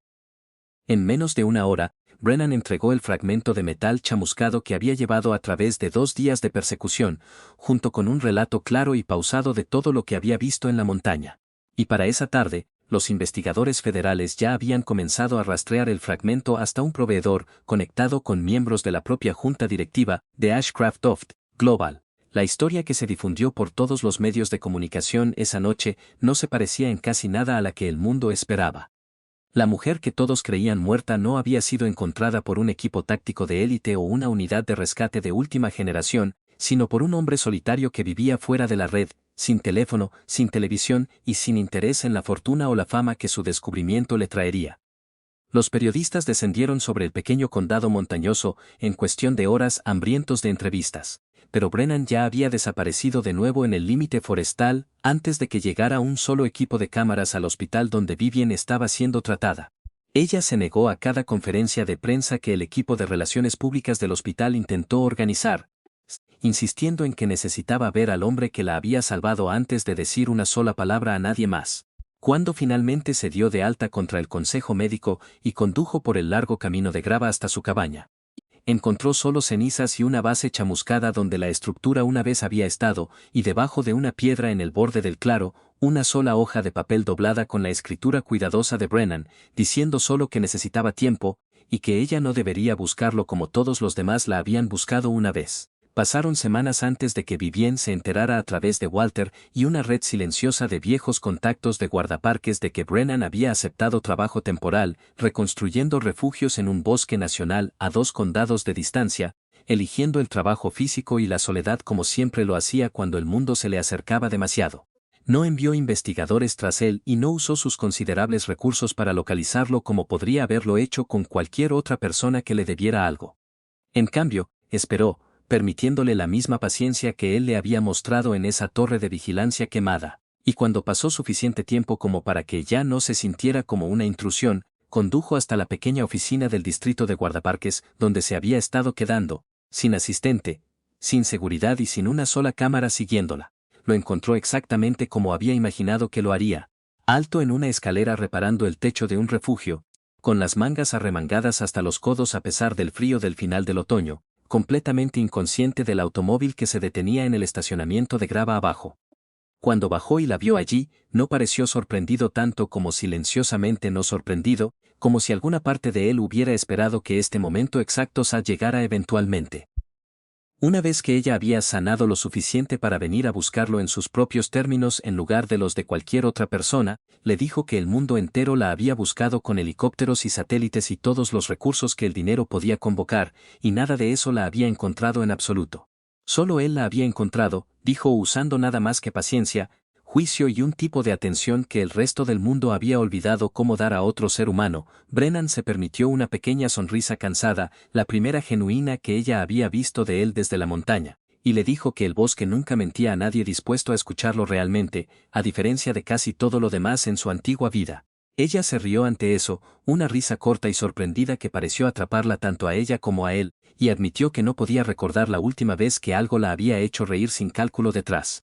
En menos de una hora, Brennan entregó el fragmento de metal chamuscado que había llevado a través de 2 días de persecución, junto con un relato claro y pausado de todo lo que había visto en la montaña. Y para esa tarde, los investigadores federales ya habían comenzado a rastrear el fragmento hasta un proveedor conectado con miembros de la propia junta directiva de Ashcraft Global. La historia que se difundió por todos los medios de comunicación esa noche no se parecía en casi nada a la que el mundo esperaba. La mujer que todos creían muerta no había sido encontrada por un equipo táctico de élite o una unidad de rescate de última generación, sino por un hombre solitario que vivía fuera de la red, sin teléfono, sin televisión y sin interés en la fortuna o la fama que su descubrimiento le traería. Los periodistas descendieron sobre el pequeño condado montañoso en cuestión de horas, hambrientos de entrevistas. Pero Brennan ya había desaparecido de nuevo en el límite forestal antes de que llegara un solo equipo de cámaras al hospital donde Vivien estaba siendo tratada. Ella se negó a cada conferencia de prensa que el equipo de relaciones públicas del hospital intentó organizar, insistiendo en que necesitaba ver al hombre que la había salvado antes de decir una sola palabra a nadie más. Cuando finalmente se dio de alta contra el consejo médico y condujo por el largo camino de grava hasta su cabaña, encontró solo cenizas y una base chamuscada donde la estructura una vez había estado, y debajo de una piedra en el borde del claro, una sola hoja de papel doblada con la escritura cuidadosa de Brennan, diciendo solo que necesitaba tiempo, y que ella no debería buscarlo como todos los demás la habían buscado una vez. Pasaron semanas antes de que Vivien se enterara a través de Walter y una red silenciosa de viejos contactos de guardaparques de que Brennan había aceptado trabajo temporal, reconstruyendo refugios en un bosque nacional a 2 condados de distancia, eligiendo el trabajo físico y la soledad como siempre lo hacía cuando el mundo se le acercaba demasiado. No envió investigadores tras él y no usó sus considerables recursos para localizarlo como podría haberlo hecho con cualquier otra persona que le debiera algo. En cambio, esperó, permitiéndole la misma paciencia que él le había mostrado en esa torre de vigilancia quemada, y cuando pasó suficiente tiempo como para que ya no se sintiera como una intrusión, condujo hasta la pequeña oficina del distrito de guardaparques donde se había estado quedando, sin asistente, sin seguridad y sin una sola cámara siguiéndola. Lo encontró exactamente como había imaginado que lo haría, alto en una escalera reparando el techo de un refugio, con las mangas arremangadas hasta los codos a pesar del frío del final del otoño, completamente inconsciente del automóvil que se detenía en el estacionamiento de grava abajo. Cuando bajó y la vio allí, no pareció sorprendido tanto como silenciosamente no sorprendido, como si alguna parte de él hubiera esperado que este momento exacto llegara eventualmente. Una vez que ella había sanado lo suficiente para venir a buscarlo en sus propios términos en lugar de los de cualquier otra persona, le dijo que el mundo entero la había buscado con helicópteros y satélites y todos los recursos que el dinero podía convocar, y nada de eso la había encontrado en absoluto. Solo él la había encontrado, dijo usando nada más que paciencia, juicio y un tipo de atención que el resto del mundo había olvidado cómo dar a otro ser humano. Brennan se permitió una pequeña sonrisa cansada, la primera genuina que ella había visto de él desde la montaña, y le dijo que el bosque nunca mentía a nadie dispuesto a escucharlo realmente, a diferencia de casi todo lo demás en su antigua vida. Ella se rió ante eso, una risa corta y sorprendida que pareció atraparla tanto a ella como a él, y admitió que no podía recordar la última vez que algo la había hecho reír sin cálculo detrás.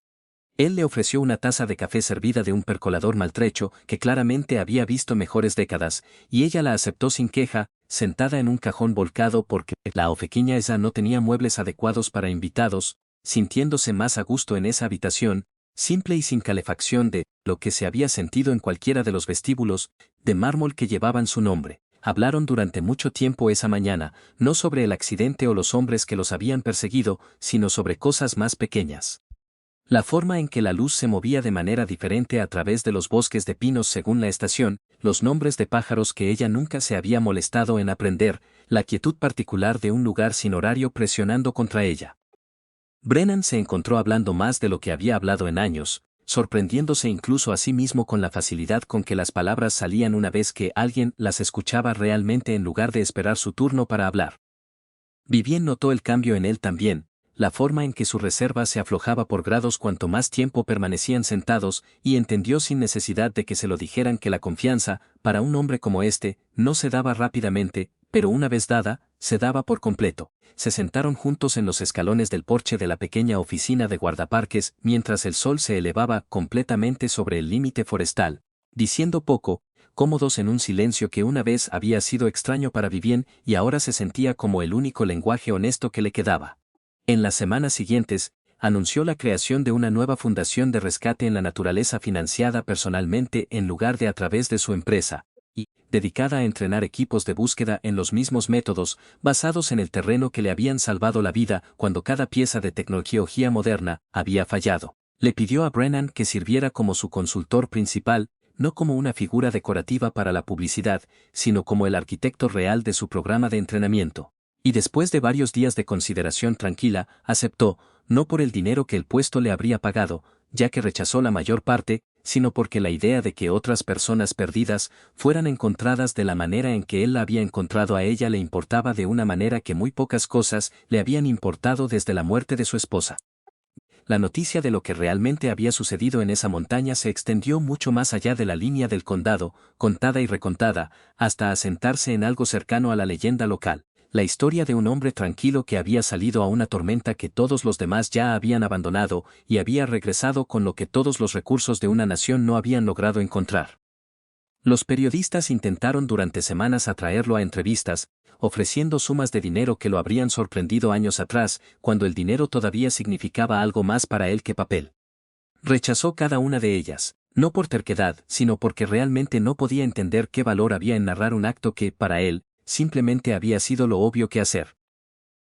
Él le ofreció una taza de café servida de un percolador maltrecho que claramente había visto mejores décadas, y ella la aceptó sin queja, sentada en un cajón volcado porque la ofequiña esa no tenía muebles adecuados para invitados, sintiéndose más a gusto en esa habitación, simple y sin calefacción de lo que se había sentido en cualquiera de los vestíbulos de mármol que llevaban su nombre. Hablaron durante mucho tiempo esa mañana, no sobre el accidente o los hombres que los habían perseguido, sino sobre cosas más pequeñas. La forma en que la luz se movía de manera diferente a través de los bosques de pinos según la estación, los nombres de pájaros que ella nunca se había molestado en aprender, la quietud particular de un lugar sin horario presionando contra ella. Brennan se encontró hablando más de lo que había hablado en años, sorprendiéndose incluso a sí mismo con la facilidad con que las palabras salían una vez que alguien las escuchaba realmente en lugar de esperar su turno para hablar. Vivien notó el cambio en él también, la forma en que su reserva se aflojaba por grados cuanto más tiempo permanecían sentados, y entendió sin necesidad de que se lo dijeran que la confianza, para un hombre como este, no se daba rápidamente, pero una vez dada, se daba por completo. Se sentaron juntos en los escalones del porche de la pequeña oficina de guardaparques mientras el sol se elevaba completamente sobre el límite forestal, diciendo poco, cómodos en un silencio que una vez había sido extraño para Vivien y ahora se sentía como el único lenguaje honesto que le quedaba. En las semanas siguientes, anunció la creación de una nueva fundación de rescate en la naturaleza financiada personalmente en lugar de a través de su empresa, y dedicada a entrenar equipos de búsqueda en los mismos métodos, basados en el terreno que le habían salvado la vida cuando cada pieza de tecnología moderna había fallado. Le pidió a Brennan que sirviera como su consultor principal, no como una figura decorativa para la publicidad, sino como el arquitecto real de su programa de entrenamiento. Y después de varios días de consideración tranquila, aceptó, no por el dinero que el puesto le habría pagado, ya que rechazó la mayor parte, sino porque la idea de que otras personas perdidas fueran encontradas de la manera en que él la había encontrado a ella le importaba de una manera que muy pocas cosas le habían importado desde la muerte de su esposa. La noticia de lo que realmente había sucedido en esa montaña se extendió mucho más allá de la línea del condado, contada y recontada, hasta asentarse en algo cercano a la leyenda local. La historia de un hombre tranquilo que había salido a una tormenta que todos los demás ya habían abandonado y había regresado con lo que todos los recursos de una nación no habían logrado encontrar. Los periodistas intentaron durante semanas atraerlo a entrevistas, ofreciendo sumas de dinero que lo habrían sorprendido años atrás, cuando el dinero todavía significaba algo más para él que papel. Rechazó cada una de ellas, no por terquedad, sino porque realmente no podía entender qué valor había en narrar un acto que, para él, simplemente había sido lo obvio que hacer.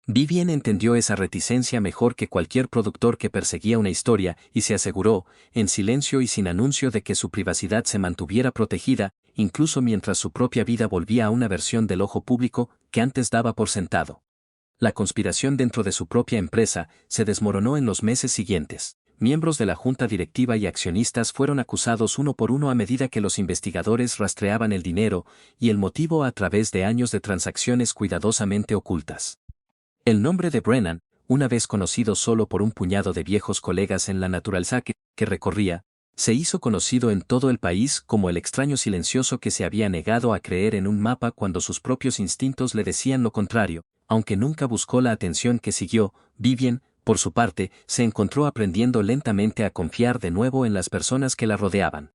Vivien entendió esa reticencia mejor que cualquier productor que perseguía una historia y se aseguró, en silencio y sin anuncio, de que su privacidad se mantuviera protegida, incluso mientras su propia vida volvía a una versión del ojo público que antes daba por sentado. La conspiración dentro de su propia empresa se desmoronó en los meses siguientes. miembros de la junta directiva y accionistas fueron acusados uno por uno a medida que los investigadores rastreaban el dinero y el motivo a través de años de transacciones cuidadosamente ocultas. El nombre de Brennan, una vez conocido solo por un puñado de viejos colegas en la naturaleza que recorría, se hizo conocido en todo el país como el extraño silencioso que se había negado a creer en un mapa cuando sus propios instintos le decían lo contrario, aunque nunca buscó la atención que siguió. Vivian, por su parte, se encontró aprendiendo lentamente a confiar de nuevo en las personas que la rodeaban.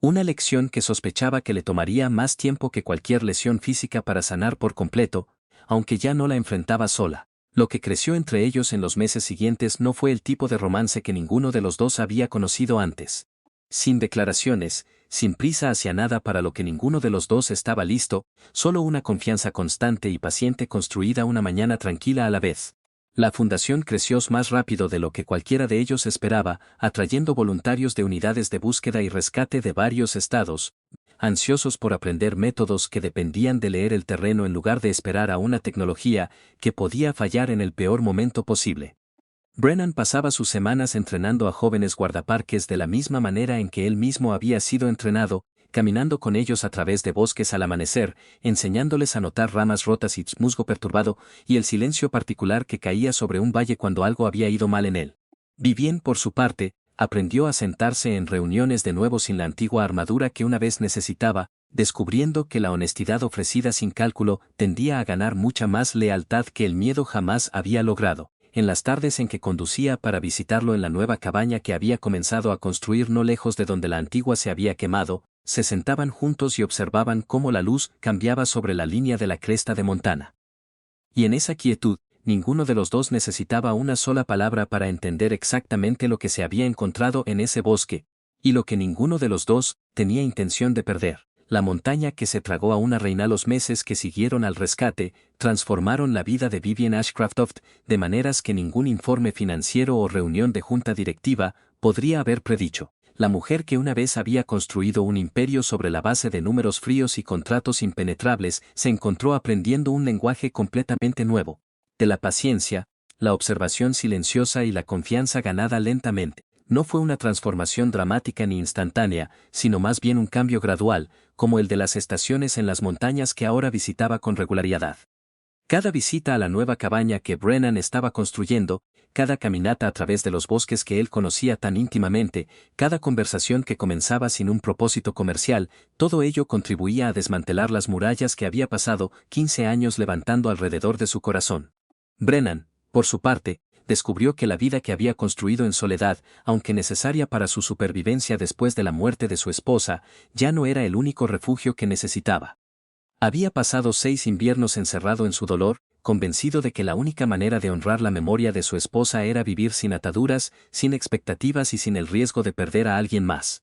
Una lección que sospechaba que le tomaría más tiempo que cualquier lesión física para sanar por completo, aunque ya no la enfrentaba sola. Lo que creció entre ellos en los meses siguientes no fue el tipo de romance que ninguno de los dos había conocido antes. Sin declaraciones, sin prisa hacia nada para lo que ninguno de los dos estaba listo, solo una confianza constante y paciente construida una mañana tranquila a la vez. La fundación creció más rápido de lo que cualquiera de ellos esperaba, atrayendo voluntarios de unidades de búsqueda y rescate de varios estados, ansiosos por aprender métodos que dependían de leer el terreno en lugar de esperar a una tecnología que podía fallar en el peor momento posible. Brennan pasaba sus semanas entrenando a jóvenes guardaparques de la misma manera en que él mismo había sido entrenado, caminando con ellos a través de bosques al amanecer, enseñándoles a notar ramas rotas y musgo perturbado, y el silencio particular que caía sobre un valle cuando algo había ido mal en él. Vivien, por su parte, aprendió a sentarse en reuniones de nuevo sin la antigua armadura que una vez necesitaba, descubriendo que la honestidad ofrecida sin cálculo tendía a ganar mucha más lealtad que el miedo jamás había logrado. En las tardes en que conducía para visitarlo en la nueva cabaña que había comenzado a construir no lejos de donde la antigua se había quemado, se sentaban juntos y observaban cómo la luz cambiaba sobre la línea de la cresta de Montana. Y en esa quietud, ninguno de los dos necesitaba una sola palabra para entender exactamente lo que se había encontrado en ese bosque, y lo que ninguno de los dos tenía intención de perder. La montaña que se tragó a una reina. Los meses que siguieron al rescate transformaron la vida de Vivian Ashcroft de maneras que ningún informe financiero o reunión de junta directiva podría haber predicho. La mujer que una vez había construido un imperio sobre la base de números fríos y contratos impenetrables se encontró aprendiendo un lenguaje completamente nuevo, de la paciencia, la observación silenciosa y la confianza ganada lentamente. No fue una transformación dramática ni instantánea, sino más bien un cambio gradual, como el de las estaciones en las montañas que ahora visitaba con regularidad. Cada visita a la nueva cabaña que Brennan estaba construyendo, cada caminata a través de los bosques que él conocía tan íntimamente, cada conversación que comenzaba sin un propósito comercial, todo ello contribuía a desmantelar las murallas que había pasado 15 años levantando alrededor de su corazón. Brennan, por su parte, descubrió que la vida que había construido en soledad, aunque necesaria para su supervivencia después de la muerte de su esposa, ya no era el único refugio que necesitaba. Había pasado 6 inviernos encerrado en su dolor, convencido de que la única manera de honrar la memoria de su esposa era vivir sin ataduras, sin expectativas y sin el riesgo de perder a alguien más.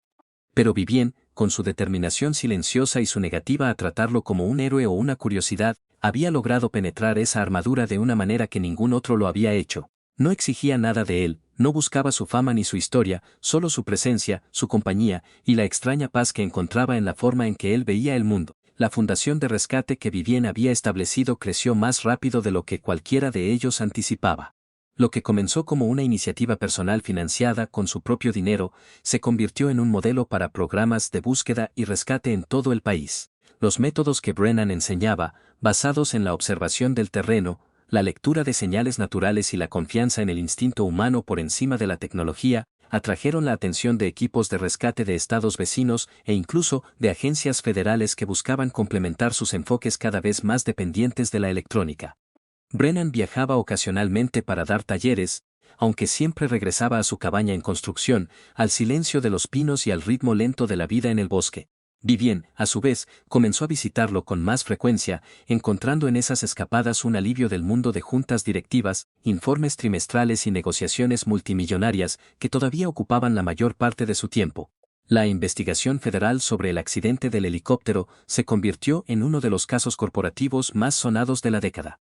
Pero Vivien, con su determinación silenciosa y su negativa a tratarlo como un héroe o una curiosidad, había logrado penetrar esa armadura de una manera que ningún otro lo había hecho. No exigía nada de él, no buscaba su fama ni su historia, solo su presencia, su compañía, y la extraña paz que encontraba en la forma en que él veía el mundo. La fundación de rescate que Vivien había establecido creció más rápido de lo que cualquiera de ellos anticipaba. Lo que comenzó como una iniciativa personal financiada con su propio dinero, se convirtió en un modelo para programas de búsqueda y rescate en todo el país. Los métodos que Brennan enseñaba, basados en la observación del terreno, la lectura de señales naturales y la confianza en el instinto humano por encima de la tecnología, atrajeron la atención de equipos de rescate de estados vecinos e incluso de agencias federales que buscaban complementar sus enfoques cada vez más dependientes de la electrónica. Brennan viajaba ocasionalmente para dar talleres, aunque siempre regresaba a su cabaña en construcción, al silencio de los pinos y al ritmo lento de la vida en el bosque. Vivien, a su vez, comenzó a visitarlo con más frecuencia, encontrando en esas escapadas un alivio del mundo de juntas directivas, informes trimestrales y negociaciones multimillonarias que todavía ocupaban la mayor parte de su tiempo. La investigación federal sobre el accidente del helicóptero se convirtió en uno de los casos corporativos más sonados de la década.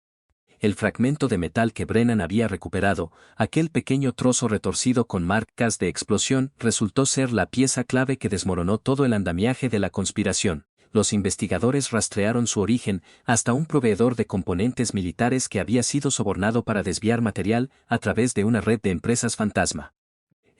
El fragmento de metal que Brennan había recuperado, aquel pequeño trozo retorcido con marcas de explosión, resultó ser la pieza clave que desmoronó todo el andamiaje de la conspiración. Los investigadores rastrearon su origen hasta un proveedor de componentes militares que había sido sobornado para desviar material a través de una red de empresas fantasma.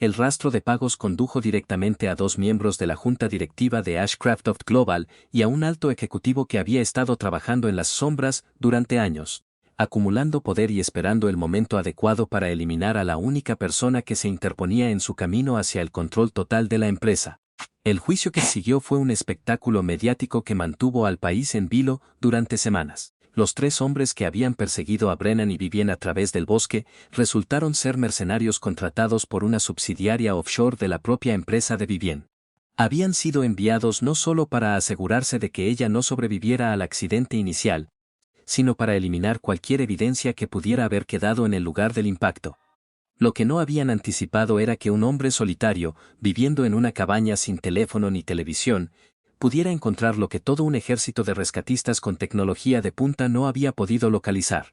el rastro de pagos condujo directamente a 2 miembros de la junta directiva de Ashcraft Global y a un alto ejecutivo que había estado trabajando en las sombras durante años, acumulando poder y esperando el momento adecuado para eliminar a la única persona que se interponía en su camino hacia el control total de la empresa. El juicio que siguió fue un espectáculo mediático que mantuvo al país en vilo durante semanas. Los 3 hombres que habían perseguido a Brennan y vivían a través del bosque resultaron ser mercenarios contratados por una subsidiaria offshore de la propia empresa de Vivien. Habían sido enviados no solo para asegurarse de que ella no sobreviviera al accidente inicial, sino para eliminar cualquier evidencia que pudiera haber quedado en el lugar del impacto. Lo que no habían anticipado era que un hombre solitario, viviendo en una cabaña sin teléfono ni televisión, pudiera encontrar lo que todo un ejército de rescatistas con tecnología de punta no había podido localizar.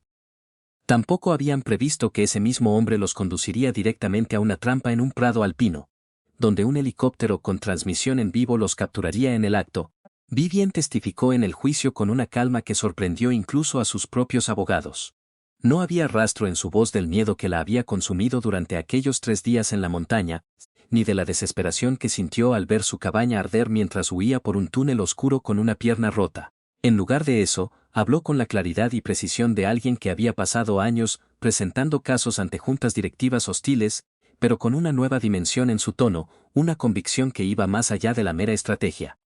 Tampoco habían previsto que ese mismo hombre los conduciría directamente a una trampa en un prado alpino, donde un helicóptero con transmisión en vivo los capturaría en el acto. Vivien testificó en el juicio con una calma que sorprendió incluso a sus propios abogados. No había rastro en su voz del miedo que la había consumido durante aquellos 3 días en la montaña, ni de la desesperación que sintió al ver su cabaña arder mientras huía por un túnel oscuro con una pierna rota. En lugar de eso, habló con la claridad y precisión de alguien que había pasado años presentando casos ante juntas directivas hostiles, pero con una nueva dimensión en su tono, una convicción que iba más allá de la mera estrategia.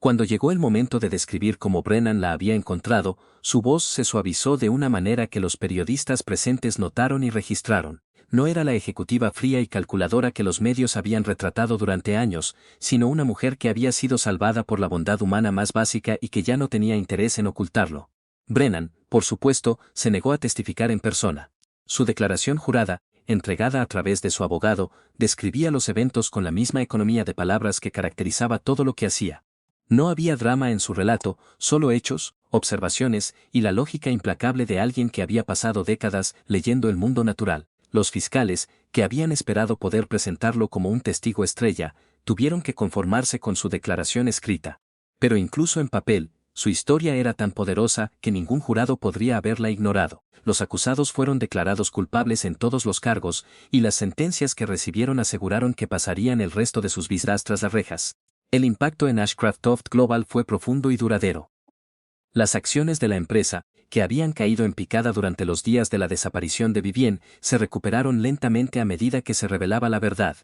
Cuando llegó el momento de describir cómo Brennan la había encontrado, su voz se suavizó de una manera que los periodistas presentes notaron y registraron. No era la ejecutiva fría y calculadora que los medios habían retratado durante años, sino una mujer que había sido salvada por la bondad humana más básica y que ya no tenía interés en ocultarlo. Brennan, por supuesto, se negó a testificar en persona. Su declaración jurada, entregada a través de su abogado, describía los eventos con la misma economía de palabras que caracterizaba todo lo que hacía. No había drama en su relato, solo hechos, observaciones y la lógica implacable de alguien que había pasado décadas leyendo el mundo natural. Los fiscales, que habían esperado poder presentarlo como un testigo estrella, tuvieron que conformarse con su declaración escrita. Pero incluso en papel, su historia era tan poderosa que ningún jurado podría haberla ignorado. Los acusados fueron declarados culpables en todos los cargos, y las sentencias que recibieron aseguraron que pasarían el resto de sus vidas tras las rejas. El impacto en Ashcraft Global fue profundo y duradero. Las acciones de la empresa, que habían caído en picada durante los días de la desaparición de Vivien, se recuperaron lentamente a medida que se revelaba la verdad.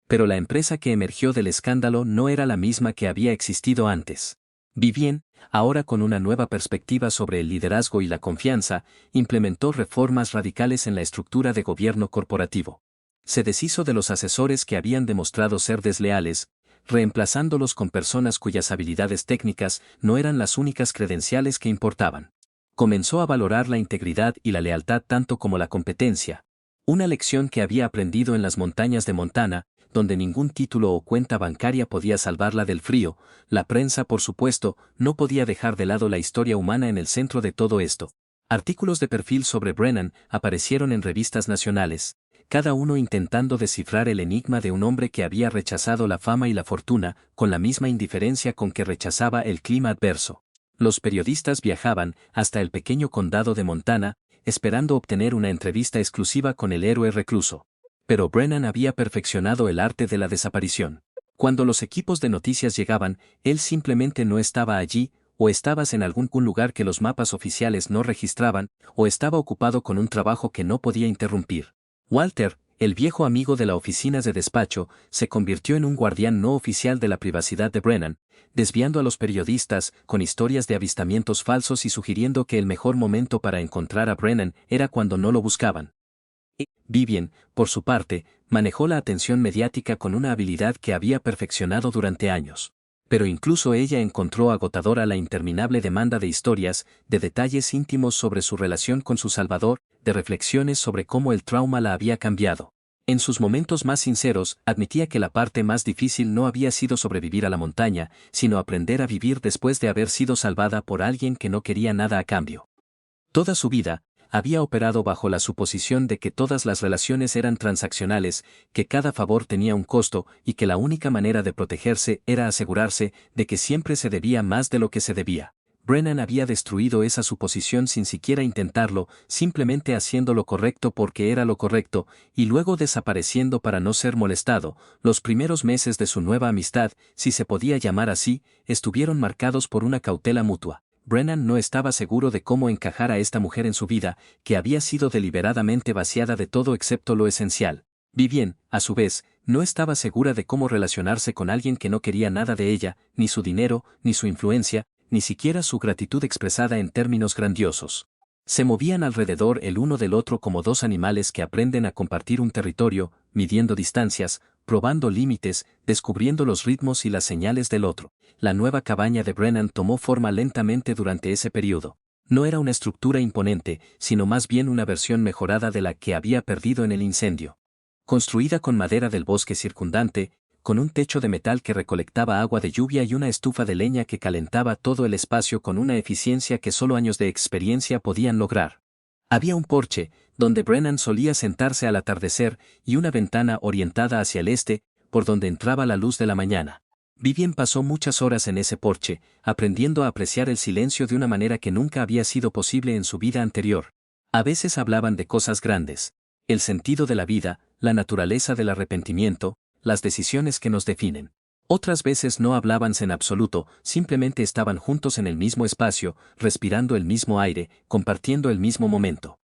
Pero la empresa que emergió del escándalo no era la misma que había existido antes. Vivien, ahora con una nueva perspectiva sobre el liderazgo y la confianza, implementó reformas radicales en la estructura de gobierno corporativo. Se deshizo de los asesores que habían demostrado ser desleales, reemplazándolos con personas cuyas habilidades técnicas no eran las únicas credenciales que importaban. Comenzó a valorar la integridad y la lealtad tanto como la competencia, una lección que había aprendido en las montañas de Montana, donde ningún título o cuenta bancaria podía salvarla del frío. La prensa, por supuesto, no podía dejar de lado la historia humana en el centro de todo esto. Artículos de perfil sobre Brennan aparecieron en revistas nacionales, cada uno intentando descifrar el enigma de un hombre que había rechazado la fama y la fortuna, con la misma indiferencia con que rechazaba el clima adverso. Los periodistas viajaban hasta el pequeño condado de Montana, esperando obtener una entrevista exclusiva con el héroe recluso. Pero Brennan había perfeccionado el arte de la desaparición. Cuando los equipos de noticias llegaban, él simplemente no estaba allí, o estabas en algún lugar que los mapas oficiales no registraban, o estaba ocupado con un trabajo que no podía interrumpir. Walter, el viejo amigo de la oficina de despacho, se convirtió en un guardián no oficial de la privacidad de Brennan, desviando a los periodistas con historias de avistamientos falsos y sugiriendo que el mejor momento para encontrar a Brennan era cuando no lo buscaban. Vivien, por su parte, manejó la atención mediática con una habilidad que había perfeccionado durante años. Pero incluso ella encontró agotadora la interminable demanda de historias, de detalles íntimos sobre su relación con su Salvador, de reflexiones sobre cómo el trauma la había cambiado. En sus momentos más sinceros, admitía que la parte más difícil no había sido sobrevivir a la montaña, sino aprender a vivir después de haber sido salvada por alguien que no quería nada a cambio. Toda su vida, había operado bajo la suposición de que todas las relaciones eran transaccionales, que cada favor tenía un costo y que la única manera de protegerse era asegurarse de que siempre se debía más de lo que se debía. Brennan había destruido esa suposición sin siquiera intentarlo, simplemente haciendo lo correcto porque era lo correcto, y luego desapareciendo para no ser molestado. Los primeros meses de su nueva amistad, si se podía llamar así, estuvieron marcados por una cautela mutua. Brennan no estaba seguro de cómo encajar a esta mujer en su vida, que había sido deliberadamente vaciada de todo excepto lo esencial. Vivien, a su vez, no estaba segura de cómo relacionarse con alguien que no quería nada de ella, ni su dinero, ni su influencia, ni siquiera su gratitud expresada en términos grandiosos. Se movían alrededor el uno del otro como dos animales que aprenden a compartir un territorio, midiendo distancias, probando límites, descubriendo los ritmos y las señales del otro. La nueva cabaña de Brennan tomó forma lentamente durante ese periodo. No era una estructura imponente, sino más bien una versión mejorada de la que había perdido en el incendio. Construida con madera del bosque circundante, con un techo de metal que recolectaba agua de lluvia y una estufa de leña que calentaba todo el espacio con una eficiencia que solo años de experiencia podían lograr. Había un porche, donde Brennan solía sentarse al atardecer, y una ventana orientada hacia el este, por donde entraba la luz de la mañana. Vivien pasó muchas horas en ese porche, aprendiendo a apreciar el silencio de una manera que nunca había sido posible en su vida anterior. A veces hablaban de cosas grandes. El sentido de la vida, la naturaleza del arrepentimiento, las decisiones que nos definen. Otras veces no hablaban en absoluto, simplemente estaban juntos en el mismo espacio, respirando el mismo aire, compartiendo el mismo momento.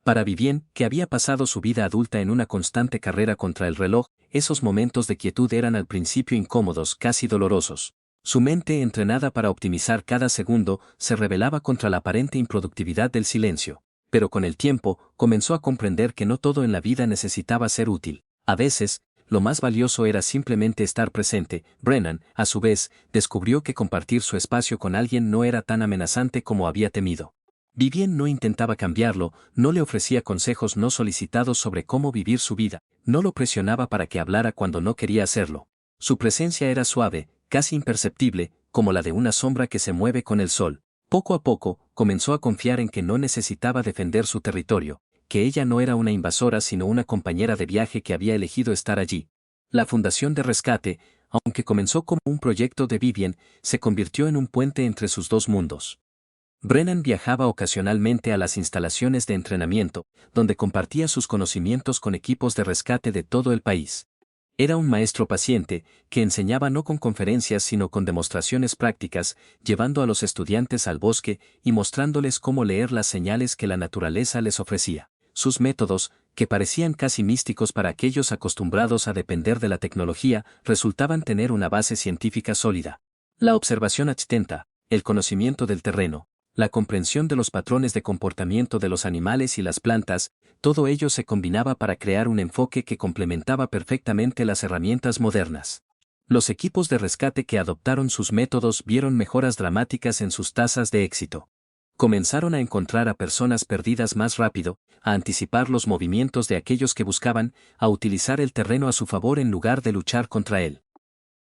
Para Vivien, que había pasado su vida adulta en una constante carrera contra el reloj, esos momentos de quietud eran al principio incómodos, casi dolorosos. Su mente, entrenada para optimizar cada segundo, se rebelaba contra la aparente improductividad del silencio. Pero con el tiempo, comenzó a comprender que no todo en la vida necesitaba ser útil. A veces, lo más valioso era simplemente estar presente. Brennan, a su vez, descubrió que compartir su espacio con alguien no era tan amenazante como había temido. Vivien no intentaba cambiarlo, no le ofrecía consejos no solicitados sobre cómo vivir su vida, no lo presionaba para que hablara cuando no quería hacerlo. Su presencia era suave, casi imperceptible, como la de una sombra que se mueve con el sol. Poco a poco, comenzó a confiar en que no necesitaba defender su territorio, que ella no era una invasora sino una compañera de viaje que había elegido estar allí. La Fundación de Rescate, aunque comenzó como un proyecto de Vivien, se convirtió en un puente entre sus dos mundos. Brennan viajaba ocasionalmente a las instalaciones de entrenamiento, donde compartía sus conocimientos con equipos de rescate de todo el país. Era un maestro paciente, que enseñaba no con conferencias sino con demostraciones prácticas, llevando a los estudiantes al bosque y mostrándoles cómo leer las señales que la naturaleza les ofrecía. Sus métodos, que parecían casi místicos para aquellos acostumbrados a depender de la tecnología, resultaban tener una base científica sólida. La observación atenta, el conocimiento del terreno, la comprensión de los patrones de comportamiento de los animales y las plantas, todo ello se combinaba para crear un enfoque que complementaba perfectamente las herramientas modernas. Los equipos de rescate que adoptaron sus métodos vieron mejoras dramáticas en sus tasas de éxito. Comenzaron a encontrar a personas perdidas más rápido, a anticipar los movimientos de aquellos que buscaban, a utilizar el terreno a su favor en lugar de luchar contra él.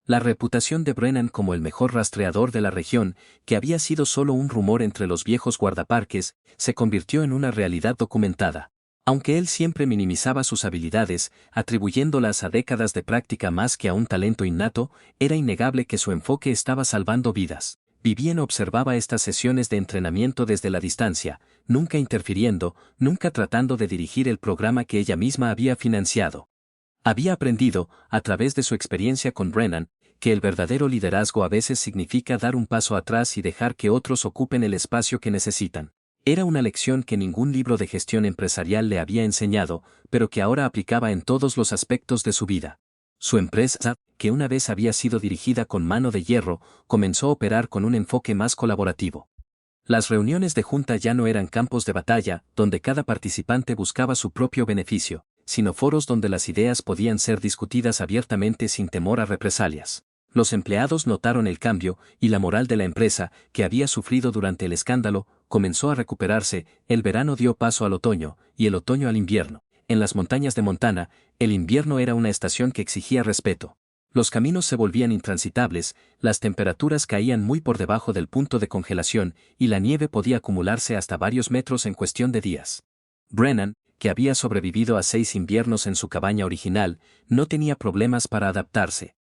La reputación de Brennan como el mejor rastreador de la región, que había sido solo un rumor entre los viejos guardaparques, se convirtió en una realidad documentada. Aunque él siempre minimizaba sus habilidades, atribuyéndolas a décadas de práctica más que a un talento innato, era innegable que su enfoque estaba salvando vidas. Vivien observaba estas sesiones de entrenamiento desde la distancia, nunca interfiriendo, nunca tratando de dirigir el programa que ella misma había financiado. Había aprendido, a través de su experiencia con Brennan, que el verdadero liderazgo a veces significa dar un paso atrás y dejar que otros ocupen el espacio que necesitan. Era una lección que ningún libro de gestión empresarial le había enseñado, pero que ahora aplicaba en todos los aspectos de su vida. Su empresa, que una vez había sido dirigida con mano de hierro, comenzó a operar con un enfoque más colaborativo. Las reuniones de junta ya no eran campos de batalla, donde cada participante buscaba su propio beneficio, sino foros donde las ideas podían ser discutidas abiertamente sin temor a represalias. Los empleados notaron el cambio, y la moral de la empresa, que había sufrido durante el escándalo, comenzó a recuperarse. El verano dio paso al otoño, y el otoño al invierno. En las montañas de Montana, el invierno era una estación que exigía respeto. Los caminos se volvían intransitables, las temperaturas caían muy por debajo del punto de congelación, y la nieve podía acumularse hasta varios metros en cuestión de días. Brennan, que había sobrevivido a 6 inviernos en su cabaña original, no tenía problemas para adaptarse.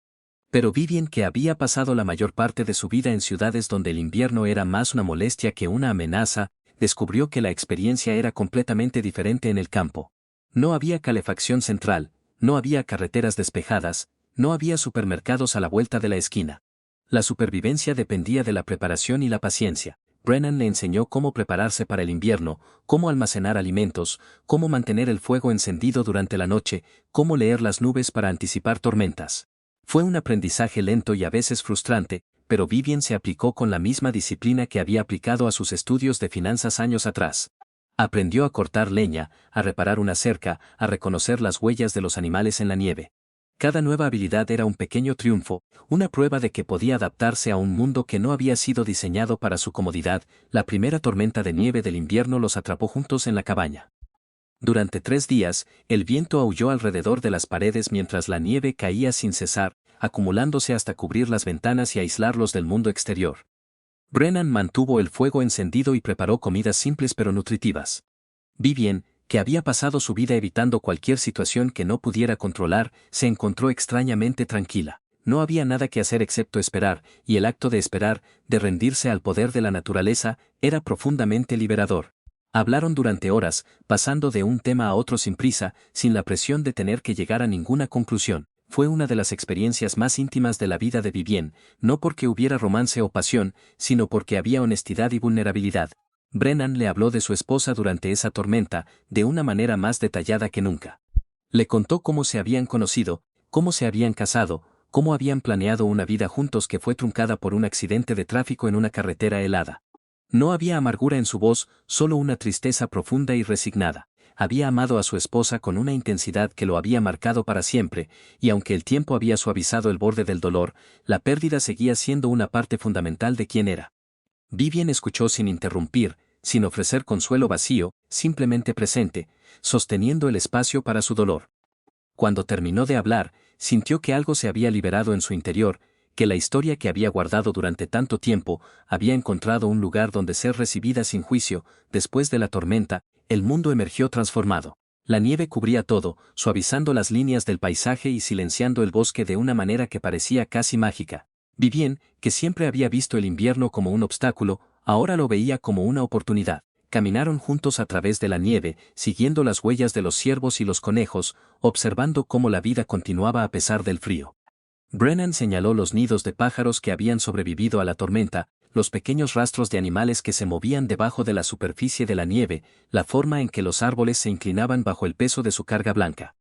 Pero Vivien, que había pasado la mayor parte de su vida en ciudades donde el invierno era más una molestia que una amenaza, descubrió que la experiencia era completamente diferente en el campo. No había calefacción central, no había carreteras despejadas, no había supermercados a la vuelta de la esquina. La supervivencia dependía de la preparación y la paciencia. Brennan le enseñó cómo prepararse para el invierno, cómo almacenar alimentos, cómo mantener el fuego encendido durante la noche, cómo leer las nubes para anticipar tormentas. Fue un aprendizaje lento y a veces frustrante, pero Vivien se aplicó con la misma disciplina que había aplicado a sus estudios de finanzas años atrás. Aprendió a cortar leña, a reparar una cerca, a reconocer las huellas de los animales en la nieve. Cada nueva habilidad era un pequeño triunfo, una prueba de que podía adaptarse a un mundo que no había sido diseñado para su comodidad. La primera tormenta de nieve del invierno los atrapó juntos en la cabaña. Durante 3 días, el viento aulló alrededor de las paredes mientras la nieve caía sin cesar, acumulándose hasta cubrir las ventanas y aislarlos del mundo exterior. Brennan mantuvo el fuego encendido y preparó comidas simples pero nutritivas. Vivien, que había pasado su vida evitando cualquier situación que no pudiera controlar, se encontró extrañamente tranquila. No había nada que hacer excepto esperar, y el acto de esperar, de rendirse al poder de la naturaleza, era profundamente liberador. Hablaron durante horas, pasando de un tema a otro sin prisa, sin la presión de tener que llegar a ninguna conclusión. Fue una de las experiencias más íntimas de la vida de Vivien, no porque hubiera romance o pasión, sino porque había honestidad y vulnerabilidad. Brennan le habló de su esposa durante esa tormenta, de una manera más detallada que nunca. Le contó cómo se habían conocido, cómo se habían casado, cómo habían planeado una vida juntos que fue truncada por un accidente de tráfico en una carretera helada. No había amargura en su voz, solo una tristeza profunda y resignada. Había amado a su esposa con una intensidad que lo había marcado para siempre, y aunque el tiempo había suavizado el borde del dolor, la pérdida seguía siendo una parte fundamental de quién era. Vivien escuchó sin interrumpir, sin ofrecer consuelo vacío, simplemente presente, sosteniendo el espacio para su dolor. Cuando terminó de hablar, sintió que algo se había liberado en su interior, que la historia que había guardado durante tanto tiempo había encontrado un lugar donde ser recibida sin juicio. Después de la tormenta, el mundo emergió transformado. La nieve cubría todo, suavizando las líneas del paisaje y silenciando el bosque de una manera que parecía casi mágica. Vivien, que siempre había visto el invierno como un obstáculo, ahora lo veía como una oportunidad. Caminaron juntos a través de la nieve, siguiendo las huellas de los ciervos y los conejos, observando cómo la vida continuaba a pesar del frío. Brennan señaló los nidos de pájaros que habían sobrevivido a la tormenta, los pequeños rastros de animales que se movían debajo de la superficie de la nieve, la forma en que los árboles se inclinaban bajo el peso de su carga blanca.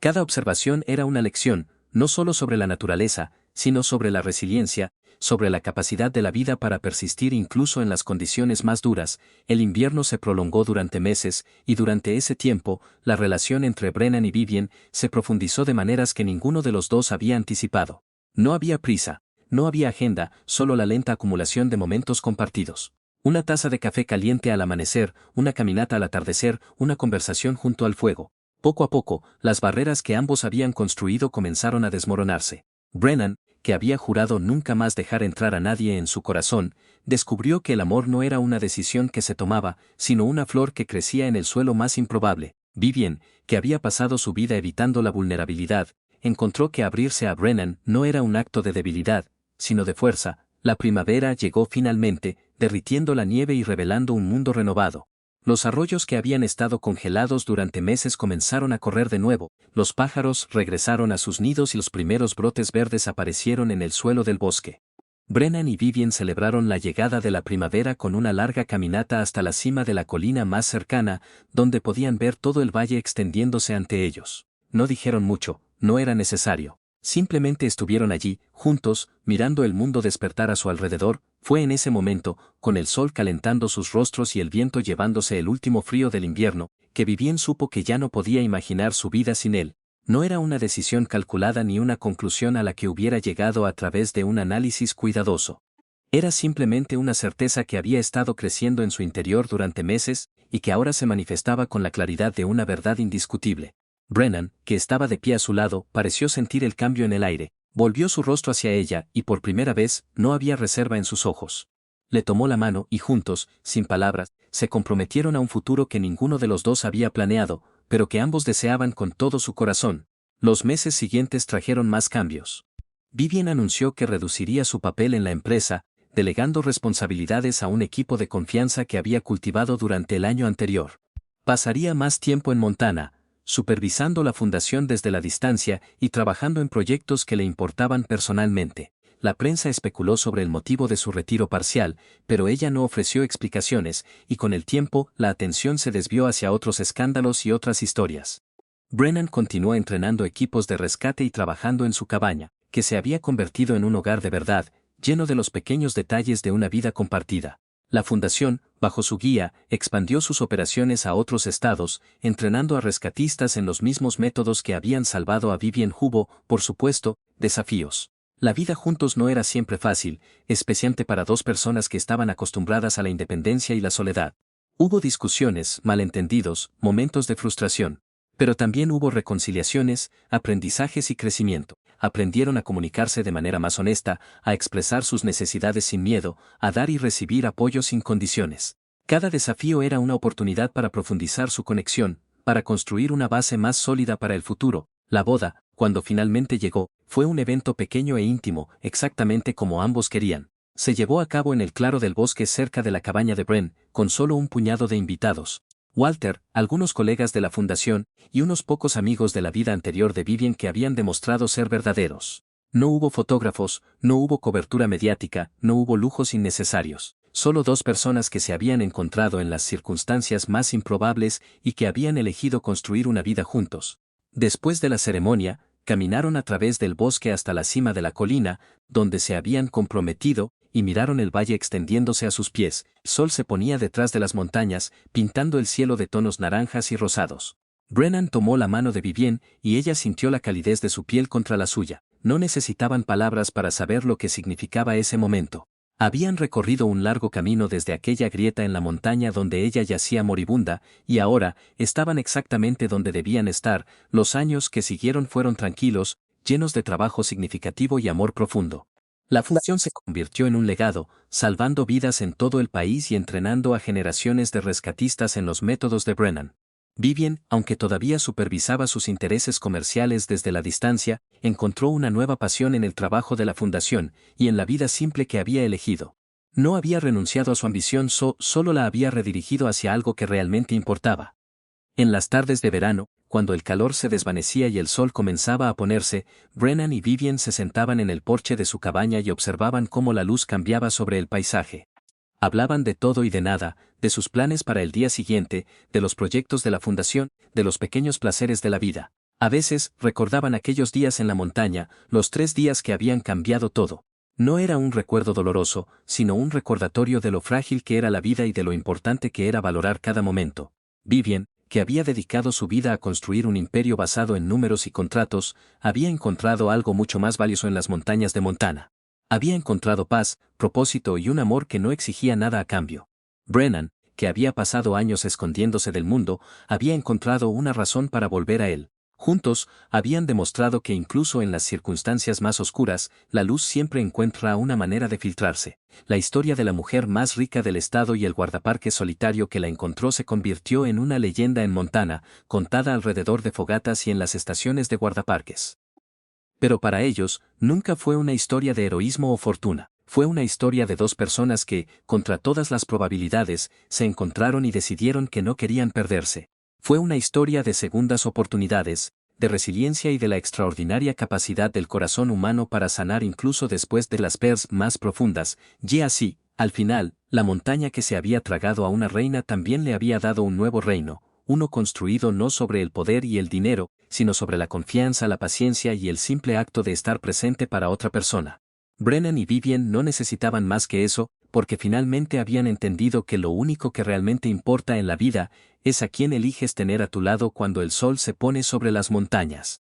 Cada observación era una lección, no solo sobre la naturaleza, sino sobre la resiliencia, sobre la capacidad de la vida para persistir incluso en las condiciones más duras. El invierno se prolongó durante meses, y durante ese tiempo, la relación entre Brennan y Vivien se profundizó de maneras que ninguno de los dos había anticipado. No había prisa, no había agenda, solo la lenta acumulación de momentos compartidos. Una taza de café caliente al amanecer, una caminata al atardecer, una conversación junto al fuego. Poco a poco, las barreras que ambos habían construido comenzaron a desmoronarse. Brennan, que había jurado nunca más dejar entrar a nadie en su corazón, descubrió que el amor no era una decisión que se tomaba, sino una flor que crecía en el suelo más improbable. Vivien, que había pasado su vida evitando la vulnerabilidad, encontró que abrirse a Brennan no era un acto de debilidad, sino de fuerza. La primavera llegó finalmente, derritiendo la nieve y revelando un mundo renovado. Los arroyos que habían estado congelados durante meses comenzaron a correr de nuevo, los pájaros regresaron a sus nidos y los primeros brotes verdes aparecieron en el suelo del bosque. Brennan y Vivien celebraron la llegada de la primavera con una larga caminata hasta la cima de la colina más cercana, donde podían ver todo el valle extendiéndose ante ellos. No dijeron mucho, no era necesario. Simplemente estuvieron allí, juntos, mirando el mundo despertar a su alrededor. Fue en ese momento, con el sol calentando sus rostros y el viento llevándose el último frío del invierno, que Vivien supo que ya no podía imaginar su vida sin él. No era una decisión calculada ni una conclusión a la que hubiera llegado a través de un análisis cuidadoso. Era simplemente una certeza que había estado creciendo en su interior durante meses, y que ahora se manifestaba con la claridad de una verdad indiscutible. Brennan, que estaba de pie a su lado, pareció sentir el cambio en el aire, volvió su rostro hacia ella y por primera vez no había reserva en sus ojos. Le tomó la mano y juntos, sin palabras, se comprometieron a un futuro que ninguno de los dos había planeado, pero que ambos deseaban con todo su corazón. Los meses siguientes trajeron más cambios. Vivian anunció que reduciría su papel en la empresa, delegando responsabilidades a un equipo de confianza que había cultivado durante el año anterior. Pasaría más tiempo en Montana, supervisando la fundación desde la distancia y trabajando en proyectos que le importaban personalmente. La prensa especuló sobre el motivo de su retiro parcial, pero ella no ofreció explicaciones, y con el tiempo la atención se desvió hacia otros escándalos y otras historias. Brennan continuó entrenando equipos de rescate y trabajando en su cabaña, que se había convertido en un hogar de verdad, lleno de los pequeños detalles de una vida compartida. La fundación, bajo su guía, expandió sus operaciones a otros estados, entrenando a rescatistas en los mismos métodos que habían salvado a Vivian. Hubo, por supuesto, desafíos. La vida juntos no era siempre fácil, especialmente para dos personas que estaban acostumbradas a la independencia y la soledad. Hubo discusiones, malentendidos, momentos de frustración. Pero también hubo reconciliaciones, aprendizajes y crecimiento. Aprendieron a comunicarse de manera más honesta, a expresar sus necesidades sin miedo, a dar y recibir apoyo sin condiciones. Cada desafío era una oportunidad para profundizar su conexión, para construir una base más sólida para el futuro. La boda, cuando finalmente llegó, fue un evento pequeño e íntimo, exactamente como ambos querían. Se llevó a cabo en el claro del bosque cerca de la cabaña de Bren, con solo un puñado de invitados. Walter, algunos colegas de la fundación, y unos pocos amigos de la vida anterior de Vivian que habían demostrado ser verdaderos. No hubo fotógrafos, no hubo cobertura mediática, no hubo lujos innecesarios. Solo dos personas que se habían encontrado en las circunstancias más improbables y que habían elegido construir una vida juntos. Después de la ceremonia, caminaron a través del bosque hasta la cima de la colina, donde se habían comprometido, y miraron el valle extendiéndose a sus pies. El sol se ponía detrás de las montañas, pintando el cielo de tonos naranjas y rosados. Brennan tomó la mano de Vivian y ella sintió la calidez de su piel contra la suya. No necesitaban palabras para saber lo que significaba ese momento. Habían recorrido un largo camino desde aquella grieta en la montaña donde ella yacía moribunda, y ahora estaban exactamente donde debían estar. Los años que siguieron fueron tranquilos, llenos de trabajo significativo y amor profundo. La fundación se convirtió en un legado, salvando vidas en todo el país y entrenando a generaciones de rescatistas en los métodos de Brennan. Vivian, aunque todavía supervisaba sus intereses comerciales desde la distancia, encontró una nueva pasión en el trabajo de la fundación y en la vida simple que había elegido. No había renunciado a su ambición, solo la había redirigido hacia algo que realmente importaba. En las tardes de verano, cuando el calor se desvanecía y el sol comenzaba a ponerse, Brennan y Vivian se sentaban en el porche de su cabaña y observaban cómo la luz cambiaba sobre el paisaje. Hablaban de todo y de nada, de sus planes para el día siguiente, de los proyectos de la fundación, de los pequeños placeres de la vida. A veces, recordaban aquellos días en la montaña, los 3 días que habían cambiado todo. No era un recuerdo doloroso, sino un recordatorio de lo frágil que era la vida y de lo importante que era valorar cada momento. Vivian, que había dedicado su vida a construir un imperio basado en números y contratos, había encontrado algo mucho más valioso en las montañas de Montana. Había encontrado paz, propósito y un amor que no exigía nada a cambio. Brennan, que había pasado años escondiéndose del mundo, había encontrado una razón para volver a él. Juntos, habían demostrado que incluso en las circunstancias más oscuras, la luz siempre encuentra una manera de filtrarse. La historia de la mujer más rica del estado y el guardaparques solitario que la encontró se convirtió en una leyenda en Montana, contada alrededor de fogatas y en las estaciones de guardaparques. Pero para ellos, nunca fue una historia de heroísmo o fortuna. Fue una historia de dos personas que, contra todas las probabilidades, se encontraron y decidieron que no querían perderse. Fue una historia de segundas oportunidades, de resiliencia y de la extraordinaria capacidad del corazón humano para sanar incluso después de las pérdidas más profundas. Y así, al final, la montaña que se había tragado a una reina también le había dado un nuevo reino, uno construido no sobre el poder y el dinero, sino sobre la confianza, la paciencia y el simple acto de estar presente para otra persona. Brennan y Vivian no necesitaban más que eso, porque finalmente habían entendido que lo único que realmente importa en la vida es a quién eliges tener a tu lado cuando el sol se pone sobre las montañas.